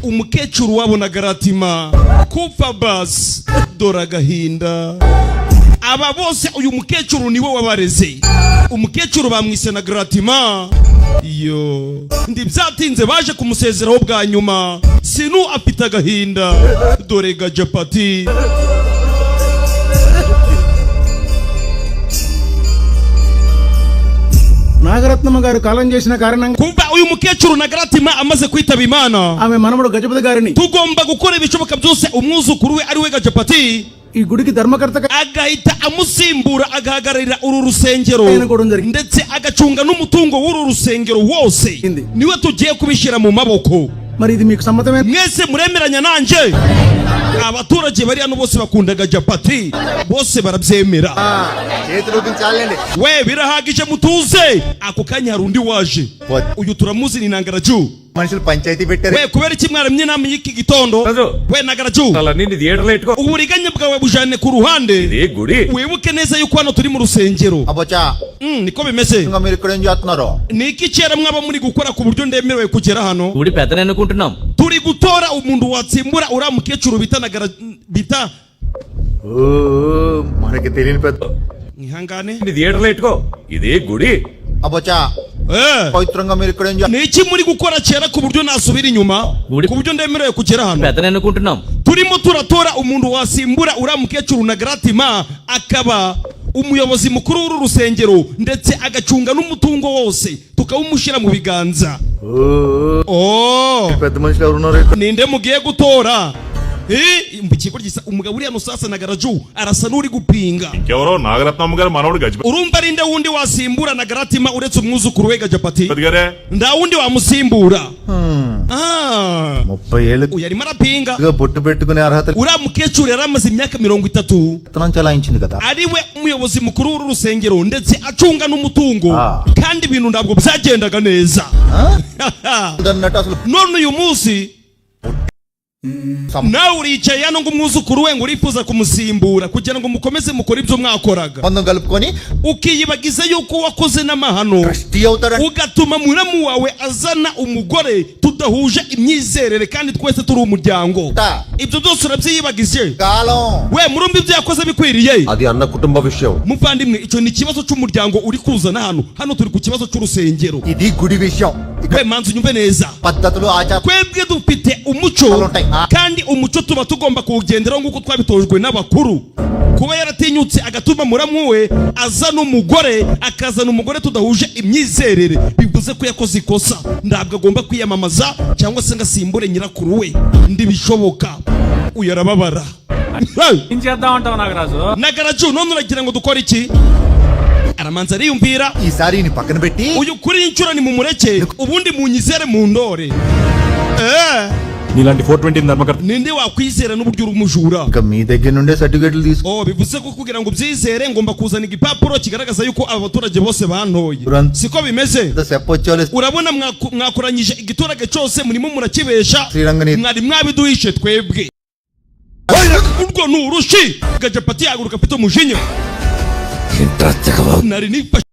umukecuru wabona garatima kupfa basi dore agahinda aba bose uyu mukecuru niwe wabareze umukecuru bamwise na garatima yo ndibyatinze baje kumusezeraho bwa nyuma sinu afite agahinda dore gajapati Nagarathnamma గారు కాలం చేసిన కారణంగా kumva uyu mukecuru na garatima amaze kwitaba imana ఆమె మనమడు గజపతి గారిని tugomba gukora ibishoboka byose umwuzukuru we ari we gajapati ఈ గుడికి ధర్మకర్తగా agahita amusimbura agahagararira uru rusengero ndetse agacunga n'umutungo w'uru rusengero wose niwe tugiye kubishyira mu maboko మరి ఇది మీకు సమ్మతమే mwese muremeranya nanje abaturage bari hano bose bakunda gajapati bose barabyemera చేతులు ఊపించాలండి we birahagije mutuze ako kanya hari undi waje uyu turamuzi ni Nagaraju మనుషులు పంచాయతీ పెట్టారు we kubera iki mwaramye inama y'iki gitondo we Nagaraju uburiganya bwawe bujane ku ruhande wibuke neza yuko hano turi mu rusengero అబ్బచ్చా niko bimeze ఇంకా మీరు ఇక్కడ ఏం చేస్తున్నారు niki cyera mwaba muri gukora ku buryo ndemerewe kugera hano ఊడి పెద్దనే అనుకుంటున్నాం turi gutora umuntu watsimbura uriya mukecuru bita మనకి తెలియని పెద్ద ihangane థియేటర్లో ఎట్టుకో ఇదే గుడి అబ్బచ్చా పవిత్రంగా మీరు ఇక్కడ ఏం niki muri gukora cyera ku buryo nasubira inyuma ku buryo ndemerewe kugera hano పెద్దనే అనుకుంటున్నాం turimo turatora umuntu wasimbura uriya mukecuru na garatima akaba umuyobozi mukuru w'uru rusengero ndetse agacunga n'umutungo wose tukawumushyira mu biganza పెద్ద మనుషులు ఎవరు ఉన్నారు ninde mugiye gutora ikigo gisa umugabo uriya nusasa na Nagaraju arasa n'uri gupinga ఇంకెవరో నాగరత్నమ్మ గారు మనవడు Gajapati urumva ari nde wundi wasimbura na garatima uretse umwuzukuru we gajapati గారే nda wundi wamusimbura 30 ఏళ్ళు uyu arimo arapinga బొట్టు పెట్టుకునే అర్హత uriya mukecuru yari amaze imyaka 30 చలాయించింది కదా ari we umuyobozi mukuru w'uru rusengero ndetse acunga n'umutungo kandi ibintu ntabwo byagendaga neza none uyu munsi nawe uricaye hano ngo umwuzukuru we ngo urifuza kumusimbura kugira ngo mukomeze mukore ibyo mwakoraga బంధం కలుపుకొని ukiyibagiza yuko wakoze n'amahano ugatuma muramu wawe azana umugore tudahuje imyizerere kandi twese turi umuryango ibyo byose urabyiyibagije we murumva ibyo yakoze bikwiriye అది అన్న కుటుంబ విషయం muvandimwe icyo ni ikibazo cy'umuryango uri kuzana hano turi ku kibazo cy'urusengero ఇది గుడి విషయం we manzi unyumve neza పద్ధతులు ఆచారం twebwe dufite umuco kandi umuco tuba tugomba kuwugenderaho nk'uko twabitojwe n'abakuru kuba yaratinyutse agatuma muramu we azana umugore akazana umugore tudahuje imyizerere bivuze ko yakoze ikosa ntabwo agomba kwiyamamaza cyangwa se ngo asimbure nyirakuru we ndibishoboka uyu arababara Nagaraju none uragira ngo dukore iki aramanza ariyumvira ఈసారి ని పక్కన పెట్టి uyu kuri inshuro ni mumureke ubundi munyizere mu ndore నీలాంటి 420 ధర్మకర్త ninde wakwizera n'uburyo uri umujura ఇంకా మీ దగ్గర నుండే సర్టిఫికెట్లు తీసుకో bivuze ko kugira ngo ubyizere ngomba kuzana igipapuro kigaragaza yuko aba baturage bose bantoye siko bimeze చెప్పొచ్చాలే urabona mwakoranyije igiturage cyose murimo murakibesha mwari mwabiduhishe twebwe urwo ni urushi gajapati yaguruka afite umujinya nari nifashe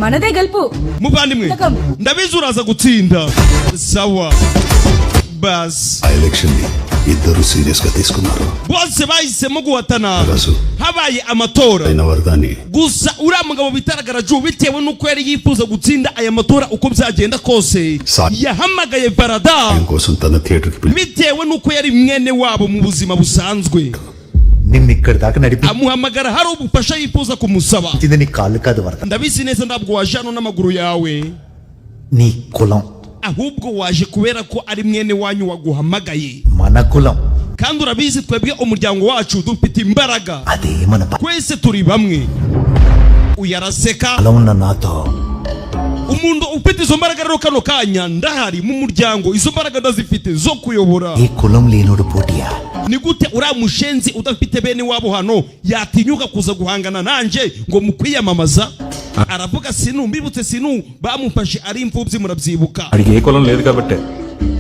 మనదే గెలుపు. muvandimwe ndabizi uraza gutsinda sawa bas election ని ఇద్దరు సీరియస్ గా తీసుకున్నారు bose bahisemo guhatana Agaso. habaye amatora అయిన వరదాన్ని gusa uriya mugabo bitaragara bitewe n'uko yari yifuza gutsinda aya matora uko byagenda kose yahamagaye barada కోసం తన థియేటర్ కి bitewe n'uko yari mwene wabo mu buzima busanzwe నిన్ను ఇక్కడ దాకా నడిపి amuhamagara hari ubufasha yifuza kumusaba ఇది నీ కాళ్ళు కాదు వరద ndabizi neza ntabwo waje hano n'amaguru yawe నీ కులం ahubwo waje kubera ko ari mwene wanyu waguhamagaye మన కులం kandi urabizi twebwe umuryango wacu dufite imbaraga అదే మన twese turi bamwe uyaraseka అలా ఉన్న నాతో umuntu ufite izo mbaraga rero kano kanya ndahari mu muryango izo mbaraga ndazifite zo kuyobora ఈ కులం లేనోడు పోటీయా ni gute uriya mushenzi udafite bene wabo hano yatinyuka kuza guhangana nanjye ngo mu kwiyamamaza aravuga sinu mbibutse sinu bamufashe ari imfubyi murabyibuka అడిగి ఏ కులం లేదు కాబట్టి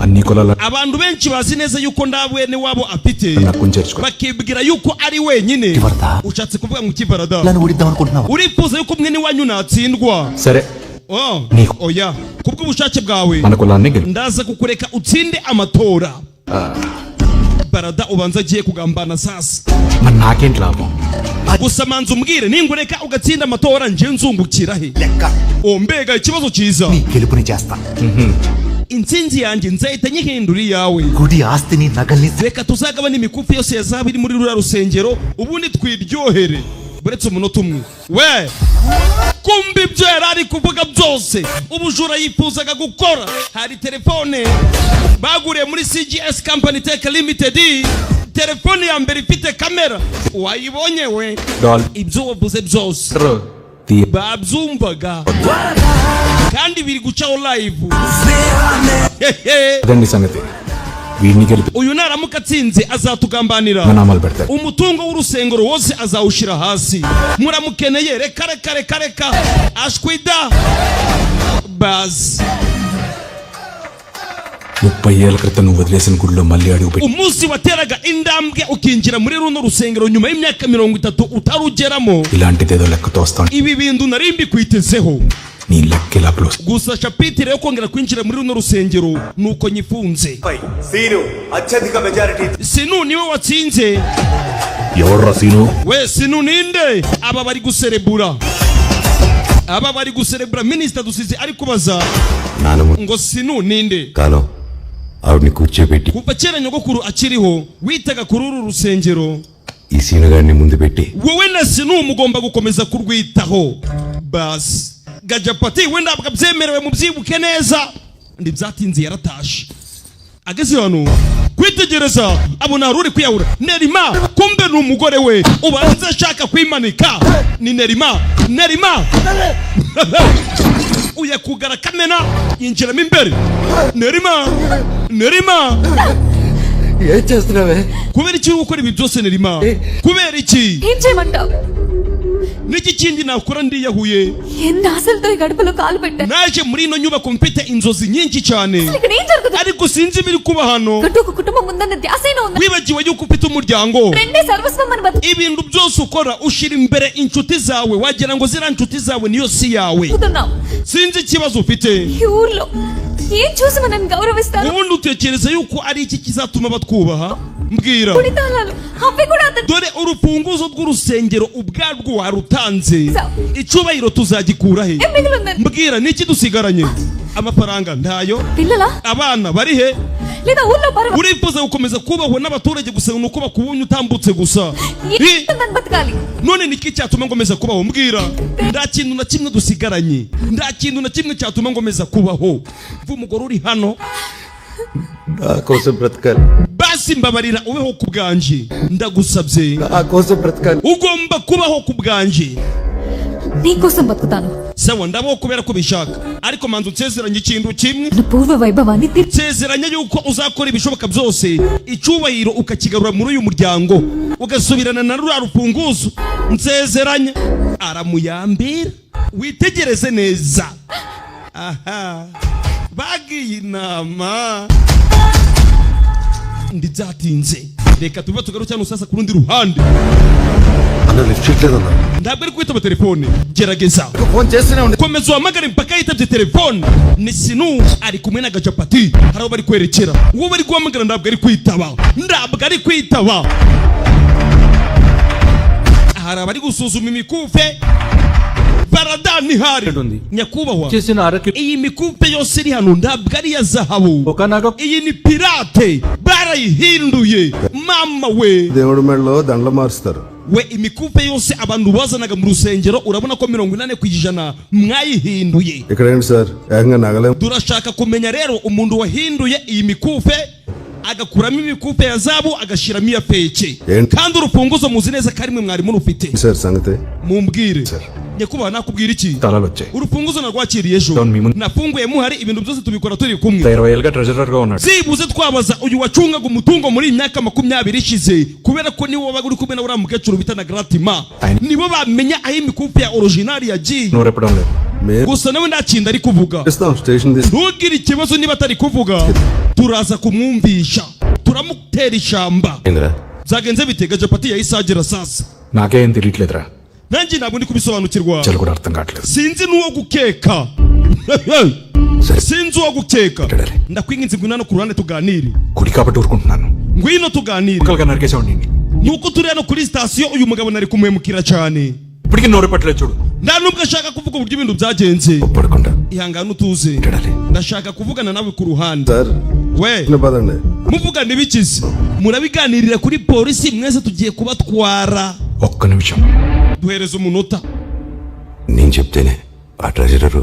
అన్ని కులాల abantu benshi bazi neza yuko nda bene wabo afite nakunjerswa bakibwira yuko ari wenyine ushatse kuvuga ngo kibarada నన్ను ఊడిద్దాం అనుకుంటున్నావా urifuza yuko mwene wanyu natsindwa సరే oya kubw'ubushake bwawe మన కులాన్ని గెలుపు ndaza kukureka utsinde amatora barada ubanza agiye kugambana sasa మరి నాకేంటి లాభం gusa manza umbwire ningureka ugatsinda amatora nje nzungukira he లెక్క mbega ikibazo cyiza నీ గెలుపుని చేస్తా intsinzi yanjye nzahita nyihindura iyawe గుడి ఆస్తిని నగల్ని reka tuzagabana imikufi yose ya zahabu iri muri ruriya rusengero ubundi twiryohere buretse umunota umwe we kumva ibyo yari ari kuvuga byose ubujura yifuzaga gukora hari telefone baguriye muri CGS Company Tech Limited telefone ya mbere ifite kamera wayibonye we ibyo wavuze byose babyumvaga kandi biri gucaho live అదండి సంగతి వీడిని గెలిపి uyu naramuka atsinze azatugambanira నామాలు పెడతారు umutungo w'urusengero wose azawushira hasi muramukeneye reka ashwida bas 30 ఏళ్ల క్రితం నువ్వు వదిలేసిన గుడిలో మళ్ళీ అడుగు umunsi wateraga indambwe ukinjira muri runo rusengero nyuma y'imyaka 30 utarugeramo ఇలాంటిదేదో లెక్క తోస్తాను ibi bintu nari mbikwitezeho నీ లెక్క ఇలా plus gusa chapitire yo kongera kwinjira muri runo rusengero nuko nyifunze Seenu అత్యధిక మెజారిటీ sinu niwe watsinze ఎవర్రా Seenu we sinu ninde aba bari guserebura minister dusize ari kubaza నానమ్మ ngo sinu ninde కాలం ఆవిడ్ని కూర్చోబెట్టి kuva kera nyogokuru akiriho witaga kuri uru rusengero ఈ సీనుగాడిని ముందు పెట్టి wowe na sinu mugomba gukomeza kurwitaho bas gajapati wenda bwabyemerewe mu byibuke neza ndi byatinze yaratashe ageze hano kwitegereza abona ruri kwiyahura Nerima kumbe ni umugore we ubanza ashaka kwimanika ni Nerima uya kugara kamena yinjiramo imbere Nerima ఏం చేస్తున్నావే kubera iki gukora ibi byose Nerima kubera iki ఏం చేయమంటావు n'iki kindi nakora ndiyahuye ఎన్ని ఆశలతో ఈ గడపలో కాలు పెట్టాను naje muri ino nyubako mfite inzozi nyinshi cyane ఇక్కడ ఏం జరుగుతుంది ariko sinzi ibiri kuba hano గట్టు ఒక కుటుంబం ఉందన్న ధ్యాసేనా ఉంది wibagiwe yuko ufite umuryango రెండే సర్వస్వం మన బతుకు ibintu byose ukora ushira imbere inshuti zawe wagira ngo zira inshuti zawe niyo si yawe కుతున్నాం sinzi ikibazo ufite ఈ ఊర్లో ఏం చూసి మనల్ని గౌరవిస్తారు ubundi utekereza yuko ari iki kizatuma batwubaha mbwira కుడితాళాలు అవి కూడా అతను dore urufunguzo rw'urusengero ubwarwo warutanze icyubahiro tuzagikura he ఏం మిగిలిందని mbwira niki dusigaranye amafaranga ntayo పిల్లలా abana bari he లేదా ఊర్లో పరవ urifuza gukomeza kubahwa n'abaturage gusa nuko bakubonye utambutse gusa ఏంటని బతకాలి none niki cyatuma ngomeza kubaho mbwira nda kintu na kimwe dusigaranye nda kintu na kimwe cyatuma ngomeza kubaho umugore uri hano నా కోసం బ్రతకాలి basi mbabarira ubeho ku bwanje ndagusabye నా కోసం బ్రతకాలి ugomba kubaho ku bwanje నీకోసం బతుకుతాను sawa ndabaho kubera ko bishaka ariko manzu nsezeranye ikintu kimwe పూర్వ వైభవాన్ని nsezeranye yuko uzakora ibishoboka byose icyubahiro ukakigarura muri uyu muryango ugasubirana na ruriya rufunguzo nsezeranye aramuyambira witegereze neza aha bagiye inama ndi byatinze reka tuve tugaruke hano sasa ku rundi ruhande. అన్న లిఫ్ట్ చేయట్లేదన్నా Ntabwo ari kwitaba telefone, gerageza phone చేస్తూనే ఉండి komeza uhamagare mpaka yitabye telefone. Ni Sinu ari kumwe na Gajapati, hari aho bari kwerekera. Uwo bari guhamagara ntabwo ari kwitaba. Hari abari gusuzuma imikufe. Baradani hari nyakubahwa, iyi mikufe yose iri hano ntabwo ari ya zahabu, iyi ni pirate, barayihinduye. Mama we, దేవుడి మెడలో దండలు మారుస్తారు. we imikufe yose abantu bazanaga mu rusengero urabona ko 80% mwayihinduye. ఇక్కడ ఏంటి సార్ ఏకంగా నగలే Turashaka kumenya rero umuntu wahinduye iyi mikufe agakuramo imikufe ya zabu agashiramo iya peke, kandi urufunguzo muzi neza ko arimwe mwari murufite. Sir సంగతే Mumbwire nyakubahwa, nakubwira iki? తాళాలు వచ్చాయి. Urufunguzo narwakiriye ejo, nafunguye muhari, ibintu byose tubikora turi kumwe. 20 ఏళ్ళుగా ట్రెజరర్ గా ఉన్నాడు. Zibuze twabaza uyu wacungaga umutungo muri imyaka 20 ishize, kubera ko niwo wabaga uri kumwe na uriya mukecuru bita na Gratima, nibo bamenya aho imikufe ya original yagiye. నోరెప్పడం లేదు. Gusa nawe ndakinda ari kuvuga, station ntugire ikibazo niba atari kuvuga, turaza kumwumvisha, turamutera ishamba. ఏంద్రా Zagenze bite? Gajapati yahise agera sasa, నాకేం తెలియట్లేదురా. nanjye ntabwo ndi kubisobanukirwa, చలు కూడా అర్థం కావట్లేదు. sinzi n'uwo gukeka. Sinzi uwo gukeka. Ndakwinginze ngwino hano ku ruhande tuganire. కుడి కాబట్టి ఊరుకుంటున్నాను. Ngwino tuganire. ఒకలుగా నరికేసేవాడిని. Nuko turi hano kuri sitasiyo uyu mugabo nari kumuhemukira cyane. ఇప్పటికీ నోరెప్పట్లేదు చూడు. Nta nubwo ashaka kuvuga uburyo ibintu byagenze. పడకుండా Ihangane utuze, ndashaka kuvugana nawe ku ruhande. Sir We పదండి. muvugana ibikizi, murabiganirira kuri polisi, mwese tugiye kubatwara. ఒక్క నిమిషం. Duhereze umunota. నేను చెప్తేనే ఆ ట్రెజరరు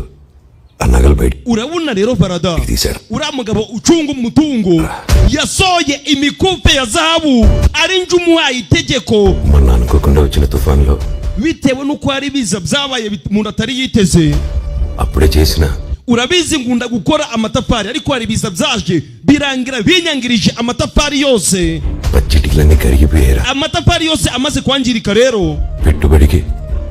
ఆ నగలు బయట Urabona rero Barada, తీశారు. uriya mugabo ucunga umutungo yasoye imikufe ya zahabu, ari nje umuhaye itegeko, మొన్న అనుకోకుండా వచ్చిన తుఫాన్లో bitewe n'uko hari ibiza byabaye umuntu atari yiteze. అప్పుడే చేసిన Urabizi ngunda gukora amatafari, ariko hari ibiza byaje birangira binyangirije amatafari yose. పచ్చిటిలన్నీ కరిగిపోయారా Amatafari yose amaze kwangirika rero, పెట్టుబడికి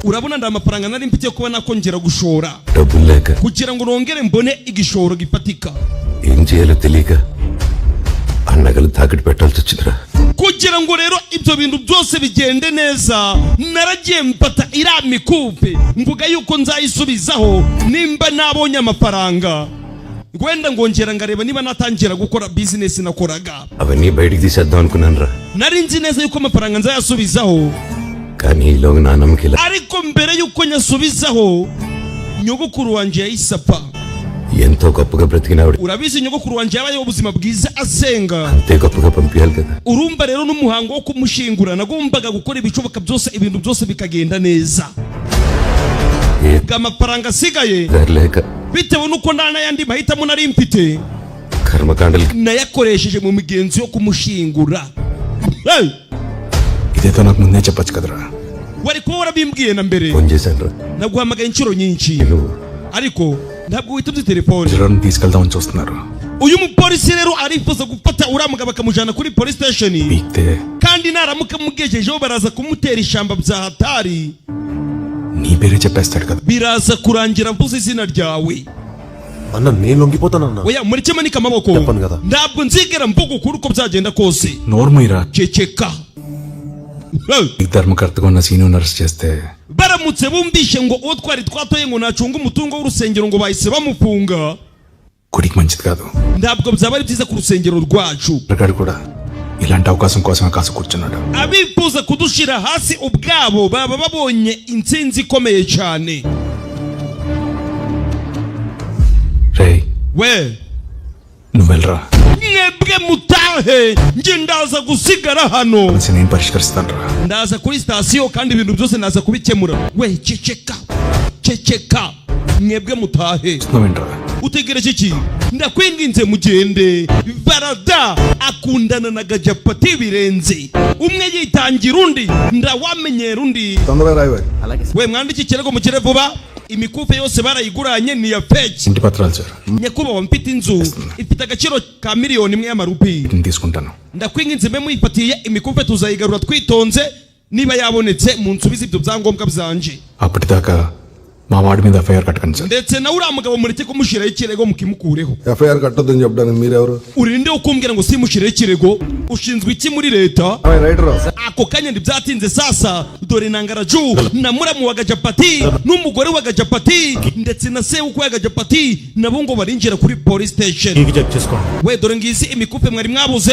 urabona nda amafaranga nari mfite kuba nakongera gushora డబ్బులు లేక kugira ngo nongere mbone igishoro gifatika, ఏం చేయాలో తెలియక ఆ నగలు తాకట్టు పెట్టాల్సి వచ్చిందిరా kugira ngo rero ibyo bintu byose bigende neza. Naragiye mpata iriya mikufe mvuga yuko nzayisubizaho nimba nabonye amafaranga, wenda ngongera ngareba niba natangira gukora business nakoraga. అవన్నీ బయటికి తీసేద్దాం అనుకున్నాను రా Nari nzi neza yuko amafaranga nzayasubizaho, కానీ ఈలోగా నా నమ్మకం ఇలా ariko mbere yuko nyasubizaho nyogokuru wanje yahise apfa. ఎంతో గొప్పగా బ్రతికినావిడ Urabizi nyogokuru wanje yabayeho ubuzima bwiza asenga, అంతే గొప్పగా పంపించాలి కదా urumva rero n'umuhango wo kumushingura nagombaga gukora ibishoboka byose ibintu byose bikagenda neza. Amafaranga asigaye దారి లేక bitewe n'uko nta n'ayandi mahitamo nari mfite, కర్మకాండలకి nayakoresheje mu migenzo yo kumushingura. Hey! ఇదేదో నాకు ముందే చెప్పొచ్చు కదరా. Wari kuba warabimbwiye na mbere, phone చేశాను రా naguhamagaye inshuro nyinshi, నువ్వు ariko ntabwo witabye telefone. ట్రెజరర్ని తీసుకెళ్దామని చూస్తున్నారు. Uyu mupolisi rero arifuza gufata uriya mugabo akamujyana kuri police station, పీక్తే kandi naramuka mugejejeho baraza kumutera ishamba bya hatari, నీ పేరే చెప్పేస్తాడు కదా. biraza kurangira mvuze izina ryawe. అన్న నేను లొంగిపోతానన్నా Oya mureke manika amaboko, చెప్పను కదా. ntabwo nzigera mvuga ukuri uko byagenda kose. నోర్మయ్యరా. Ceceka. ఈ ధర్మకర్తగా ఉన్న సీను అరెస్ట్ చేస్తే Baramutse bumvishe ngo uwo twari twatoye ngo nacunga umutungo w'urusengero ngo bahise bamufunga, గుడికి మంచిది కాదు. ntabwo byaba ari byiza ku rusengero rwacu. ప్రకాడు కూడా ఇలాంటి అవకాశం కోసమే కాసు కూర్చున్నాడు. Abifuza kudushira hasi ubwabo baba babonye intsinzi ikomeye cyane. రే We నువ్వు వెళ్ళరా. mwebwe mutahe, njye ndaza gusigara hano, సమస్య నేను పరిష్కరిస్తాను రా. ndaza kuri sitasiyo kandi ibintu byose naza kubikemura. We ceceka, mwebwe mutahe. నువ్వేంట్రా. Utegereje iki? Ndakwinginze mugende. Barada akundana na Gajapati birenze, umwe yitangira undi, ndawamenyera undi. తొందరగా రాయి. We mwandiki ikirego mukire vuba, imikufe yose barayiguranye ni ya fake. ఇంటి పత్రాలు sir. Nyakubahwa mfite inzu ifite agaciro ka 1,000,000 y'amarupi, వీటిని తీసుకుంటాను. ndakwinginze mbe muyifatiye imikufe tuzayigarura twitonze, niba yabonetse munsubize ibyo byangombwa byanje, అప్పటిదాకా మా వాడి మీద ఎఫ్ఐఆర్ కట్టకండి sir. ndetse na uriya mugabo mureke kumushyiraho ikirego mukimukureho. FIR కట్టొద్దని చెప్పడానికి మీరెవరు? Urinde ukumbwira ngo simushireho ikirego, ushinzwe iki muri leta? Ako kanya ntibyatinze sasa dore Nangaraju na muramu wa Gajapati n'umugore wa Gajapati ndetse na se uko ya Gajapati nabo ngo barinjira kuri police station. We dore ngizi imikufe mwari mwabuze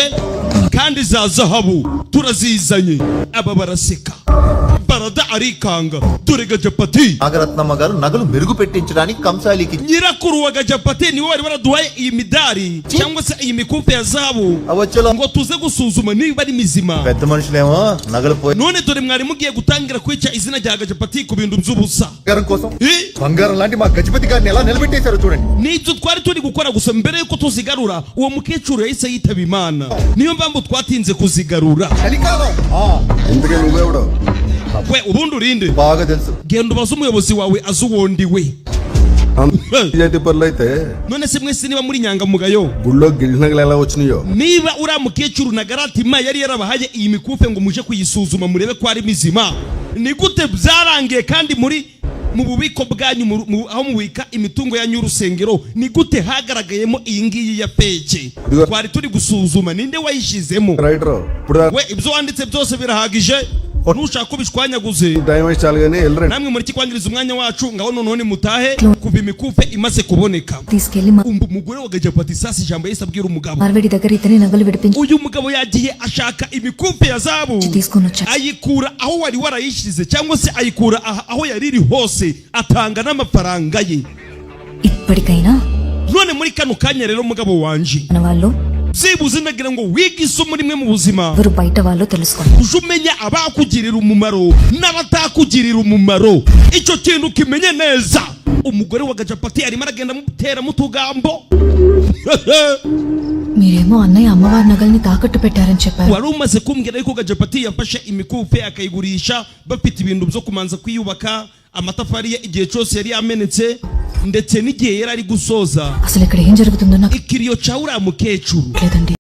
kandi za zahabu turazizanye. Aba baraseka barada arikanga dore Gajapati Nagarathnamma గారు నగలు మెరుగు పెట్టించడానికి కంసాలికి nyirakuru wa Gajapati niwe wari baraduhaye iyi midari cyangwa se iyi mikufe ya zahabu ngo tuze gusuzuma niba ari mizima. పెద్ద మనుషులేమో నగలు పోయి none dore mwari mugiye gutangira kwica izina rya Gajapati ku bintu by'ubusa. బంగారం కోసం బంగారం లాంటి మా గజపతి గారిని ఎలా నిలబెట్టేశారో చూడండి. Nibyo twari turi gukora gusa mbere yuko tuzigarura uwo mukecuru yahise yitaba Imana, niyo mpamvu twatinze kuzigarura. ఇంతకే నువ్వెవడో? We ubundi urinde? బాగా తెలుసు. Genda ubaze umuyobozi wawe azuwondiwe. none se mwese niba muri nyangamugayo గుళ్ళో గిళ్ళనగలు ఎలా వచ్చినాయో? niba uriya mukecuru na Garatima yari yarabahaye iyi mikufe ngo muje kuyisuzuma murebe ko ari mizima, ni gute byarangiye kandi muri mu bubiko bwanyu aho mubika imitungo yanyu y'urusengero ni gute hagaragayemo iyi ngiyi ya feke? Twari turi gusuzuma ninde wayishizemo. We ibyo wanditse byose birahagije, nushaka ko bishwanyaguze namwe muri kikwangiriza umwanya wacu ngaho none mutahe kuva imikufe imaze kuboneka. Umugore wa Gajapati sasa ijambo yahise abwira umugabo, uyu mugabo yagiye ashaka imikufe ya zahabu ayikura aho wari warayishize cyangwa se ayikura aho yari iri hose atanga n'amafaranga ye. None muri kano kanya rero mugabo wanje zibuze nagira ngo wige isomo rimwe mu buzima, ujumenya abakugirira umumaro n'abatakugirira umumaro. Icyo kintu kimenye neza. Umugore wa Gajapati arimo aragenda mutera mutugambo. మీరేమో అన్నయ్య అమ్మవారి నగల్ని తాకట్టు పెట్టారని చెప్పారు. wari umaze kumbwira yuko Gajapati yafashe imikufe akayigurisha bafite ibintu byo kumanza kwiyubaka, amatafari ye igihe cyose yari yamenetse ndetse n'igihe yari ari gusoza. అసలు ఇక్కడ ఏం జరుగుతుందో నాకు ikiriyo cya uriya mukecuru లేదండి.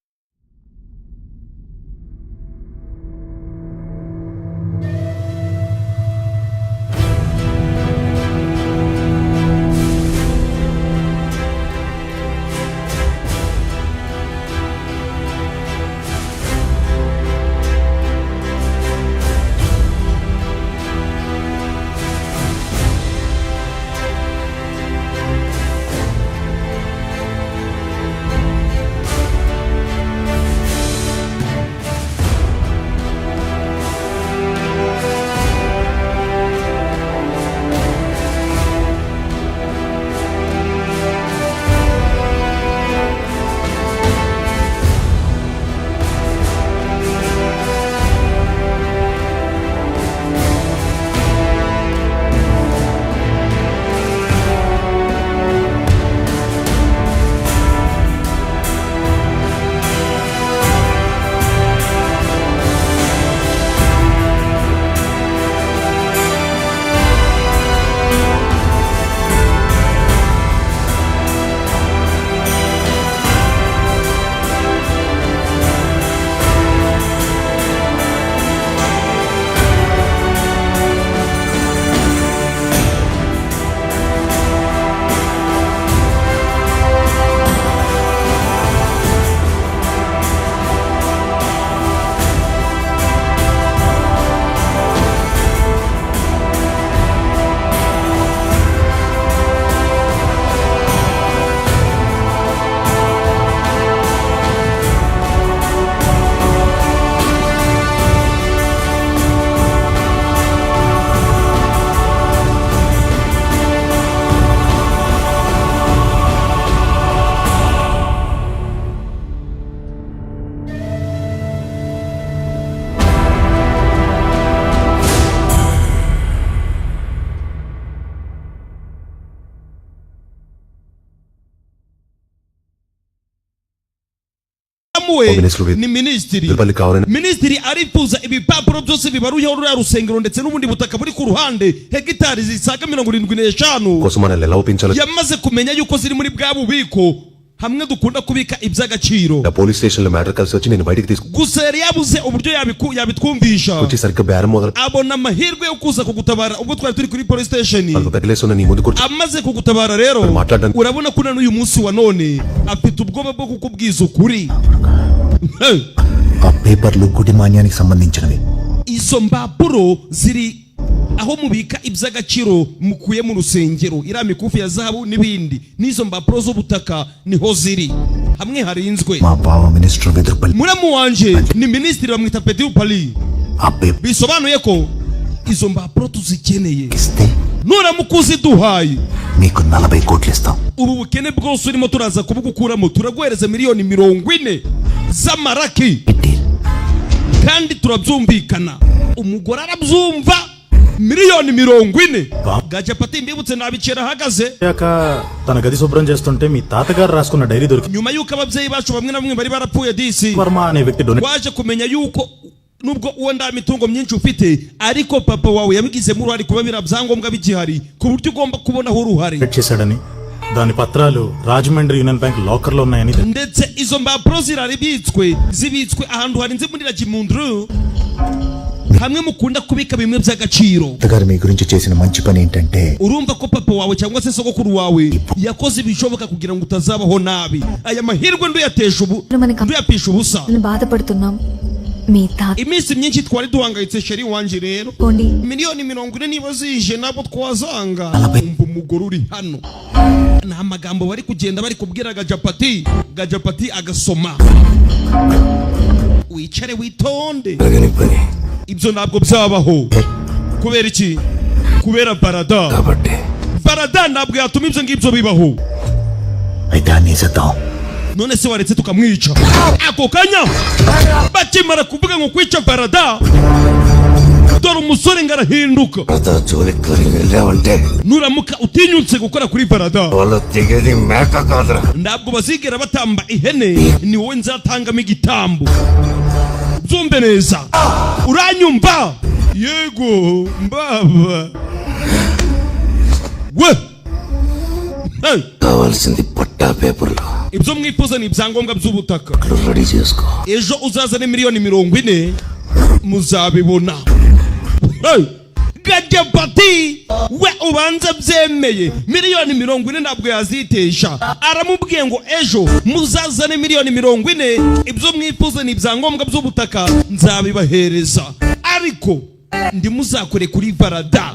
ni minisitiri arifuza ibipapuro byose bibaruyeho ruriya rusengero ndetse n'ubundi butaka buri ku ruhande hegitari zisaga 75 yamaze kumenya yuko ziri muri bwa bubiko hamwe dukunda kubika iby'agaciro. Police station లో మ్యాటర్ కలిసి వచ్చి నేను బయటికి తీసుకు gusa yari yabuze uburyo yabitwumvisha వచ్చి సరిగ్గా బేరం మొదలు abona amahirwe yo kuza kugutabara ubwo twari turi kuri police station. తగిలేసున్న నీ ముందు కూర్చో amaze kugutabara rero urabona ko n'uyu munsi wa none afite ubwoba bwo kukubwiza ukuri. ఆ పేపర్లు గుడి మాన్యానికి సంబంధించినవి. izo mpapuro ziri aho mubika iby'agaciro mukuye mu rusengero iriya mikufi ya zahabu n'ibindi n'izo mpapuro z'ubutaka niho ziri hamwe harinzwe. మా బావ మినిస్టర్ వెదురుపల్లి. muramu wanje ni minisitiri bamwita Pedupali. bisobanuye ko izo mpapuro tuzikeneye. nuramuka uziduhaye నీకు 40 కోట్లు ఇస్తాం. ubu bukene bwose urimo turaza kubugukuramo turaguhereza miliyoni 40 z'amaraki kandi turabyumvikana. umugore arabyumva miliyoni 40. gajapati mbibutse nabicera ahagaze తన గది శుభ్రం చేస్తుంటే మీ తాతగారు రాసుకున్న డైరీ దొరికి nyuma yuko ababyeyi bacu bamwe na bamwe bari barapfuye disi Varma అనే వ్యక్తి donate waje kumenya yuko nubwo uwo nda mitungo myinshi ufite ariko papa wawe yabigizemo uruhare kuba bira byangombwa bigihari ku buryo ugomba kubonaho uruhare చేశాడని దాని పత్రాలు Rajahmundry union bank locker లో ఉన్నాయని. ndetse izo mpapuro zibitswe ahantu harinze muri Rajimundru hamwe mukunda kubika bimwe by'agaciro. తాతగారు మీ గురించి చేసిన మంచి పని ఏంటంటే urumva ko papa wawe cyangwa se sogokuru wawe yakoze ibishoboka kugira ngo utazabaho nabi. aya mahirwe nduyatesha ubu nduyapisha ubusa. బాధపడుతున్నాం మీ తాత iminsi myinshi twari duhangayitse sheri wanje rero miliyoni 40 niba zije nabo twazanga. umva umugore uri hano nta magambo bari kugenda bari kubwira gajapati agasoma. wicare witonde ibyo ntabwo byabaho. kubera iki? kubera barada ntabwo yatuma ibyo ngibyo bibaho. అయితే అనేసేద్దాం. none se waretse tukamwica ako kanya bakimara kuvuga ngo kwica barada dore umusore ngarahinduka. nuramuka utinyutse gukora kuri barada ntabwo bazigera batamba ihene ni wowe nzatangamo igitambo. byumve neza uranyumva? yego mbaba we కావాల్సింది పట్టా పేపర్లు ibyo mwifuza ni ibyangombwa by'ubutaka. ejo uzazane miliyoni 40 muzabibona. gajapati we ubanza byemeye miliyoni 40 ntabwo yazitesha. aramubwiye ngo ejo muzazane miliyoni 40 ibyo mwifuza ni ibyangombwa by'ubutaka nzabibahereza ariko ndimuzakore kuri barada.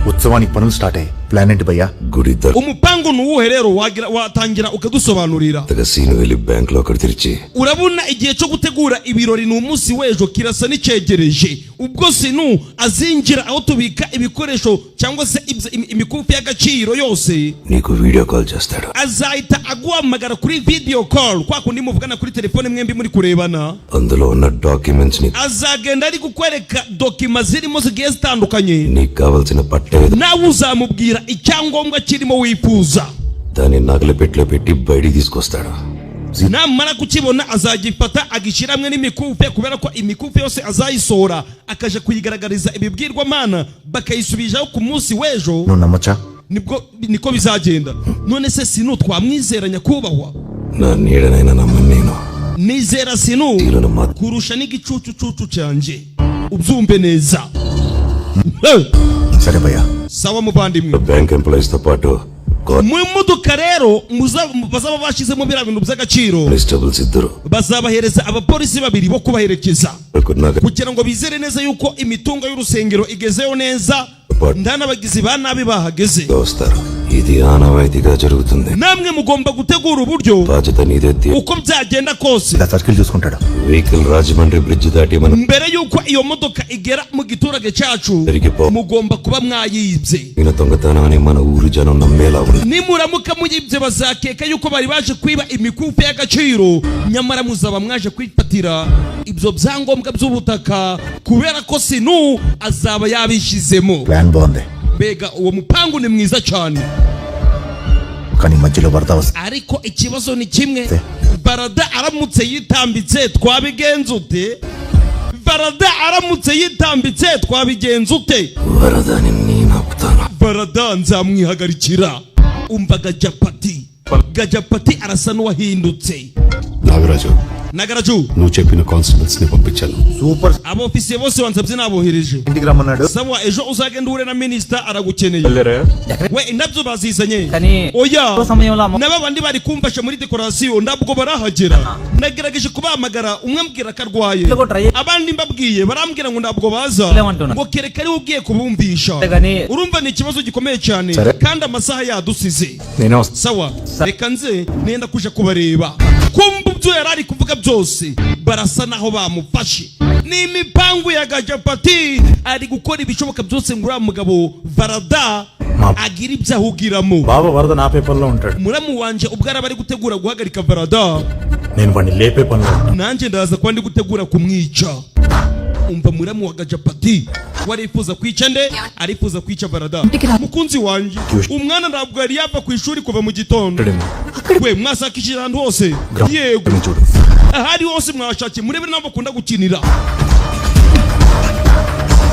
ఉత్సవానికి పనులు స్టార్ట్ అయ్యాయి. ప్లాన్ ఏంటి భయ్యా? umupango nuwuhe rero watangira ukadusobanurira? Bank locker తెరిచి urabona igihe cyo gutegura ibirori ni umunsi w'ejo kirasa n'icyegereje. ubwo sinu azinjira aho tubika ibikoresho cyangwa se imikufi y'agaciro yose నీకు video call చేస్తాడు. azahita aguhamagara kuri video call kwa kundi muvugana kuri telefone mwembi muri kurebana. అందులో ఉన్న డాక్యుమెంట్స్ ని azagenda ari kukwereka dokima zirimo zigiye zitandukanye. నీకు కావాల్సిన పట్టే nawe uzamubwira icyangombwa kirimo wifuza. దాన్ని నగలపెట్లో పెట్టి బయటికి తీసుకొస్తాడు. namara kukibona azagifata agishyira n'imikufe kubera ko imikufe yose azayisohora akaje kuyigaragariza ibibwirwamana bakayisubizaho ku munsi w'ejo. నమ్మచ్చా? niko bizagenda. none se sinu twamwizera nyakubahwa? నా నీడనైనా నమ్మను నేను. nizera sinu kurusha n'igicucucucu cyanjye. ubyumve neza. సరే భయ్యా. sawa muvandimwe. Bank employees తో పాటు mu modoka rero bazaba bashyizemo biriya bintu by'agaciro bazabahereza abapolisi 2 bo kubaherekeza kugira ngo bizere neza yuko imitungo y'urusengero igezeho neza nta n'abagizi ba nabi bahageze. ఇది ఆనవాయితీగా జరుగుతుంది. namwe mugomba gutegura uburyo బాధ్యత నీదే. uko byagenda kose circle చూసుకుంటాడు. వెహికల్ రాజమండ్రి బ్రిడ్జ్ దాటి మనం mbere yuko iyo modoka igera mu giturage cyacu mugomba kuba mwayibye. ఈయన దొంగతనాన్ని మన ఊరు జనం నమ్మేలా ఉంది. nimuramuka muyibye bazakeka yuko bari baje kwiba imikufi y'agaciro nyamara muzaba mwaje kwifatira ibyo byangombwa by'ubutaka kubera ko sinu azaba yabishizemo. Plan బాగుంది. mbega uwo mupangu ni mwiza cyane కానీ మధ్యలో వరద వస్తుంది. ariko ikibazo ni kimwe. barada aramutse yitambitse twabigenza ute? barada aramutse yitambitse twabigenza ute? వరదని నేను ఆపుతాను. barada nzamwihagarikira. umva gajapati arasa n'uwahindutse. Nagaraju nagaraju నువ్వు చెప్పిన కానిస్టేబుల్స్ ని పంపించాను. Super abofisiye bose wansabye nabohereje ఇంటికి రమ్మన్నాడు. sawa ejo uzagenda uhure na minister aragukeneye we nabyo bazizanye oya naba bandi bari kumfasha muri decoration ndabwo barahagera nagerageje kubahamagara umwe ambwira karwaye abandi mbabwiye barambwira ngo ndabwo baza ngo kereka ari ugiye kubumvisha urumva ni ikibazo gikomeye cyane kandi amasaha yadusize sawa reka nze nenda kuja kubareba kumva ibyo yarari kuvuga byose barasa naho bamufashe ni imipangu ya Gajapati ari gukora ibishoboka byose ngo uriya mugabo Varada agira ibyo ahugiramo. బాబా వరద నా పేపర్లో ఉంటాడు. muramu wanje ubwo araba ari gutegura guhagarika Varada నేను వాడిని లేపే పనిలో nanjye ndaza kuba ndi gutegura kumwica. umva muramu wa Gajapati warifuza kwica nde arifuza kwica Varada mukunzi wanje umwana ntabwo yari yava ku ishuri kuva mu gitondo we mwasakishije ahantu hose yego ahari hose mwashakiye murebe nabo bakunda gukinira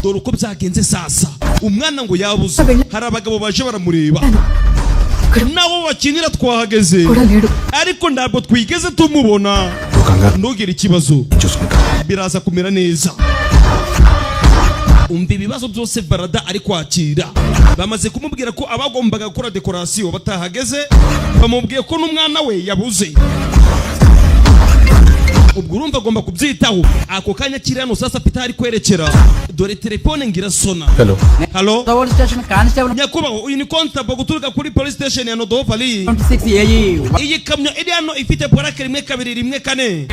dore uko byagenze sasa umwana ngo yabuze hari abagabo baje baramureba nabo bakinira twahageze ariko ntabwo twigeze tumubona ntugire ikibazo biraza kumera neza. umva ibibazo byose Varada ari kwakira bamaze kumubwira ko abagombaga gukora decoration batahageze bamubwiye ko n'umwana we yabuze ubwo urumva agomba kubyitaho ako kanya kiri hano sasa Peter ari kwerekera dore telefone ngira sona. Hello nyakubaho uyu ni constable guturuka kuri police station ya Nodovali. iyi kamyo iri hano ifite plaque 1214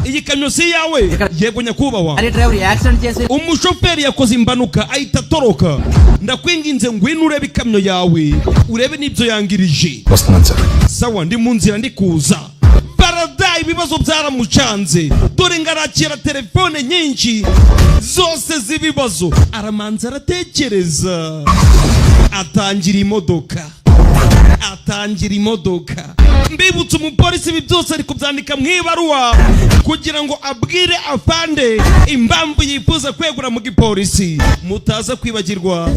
iyi kamyo si yawe? yego nyakubaho umushoferi yakoze imbanuka ahita toroka ndakwinginze ngwino urebe ikamyo yawe urebe n'ibyo yangirije. sawa ndi mu nzira ndi kuza. Varada ibibazo byaramucanze dore ngarakira telefone nyinshi zose z'ibibazo aramanza aratekereza atangira imodoka mbibutse umupolisi ibi byose ari kubyandika mu ibaruwa kugira ngo abwire afande impamvu yifuza kwegura mu gipolisi mutaza kwibagirwa.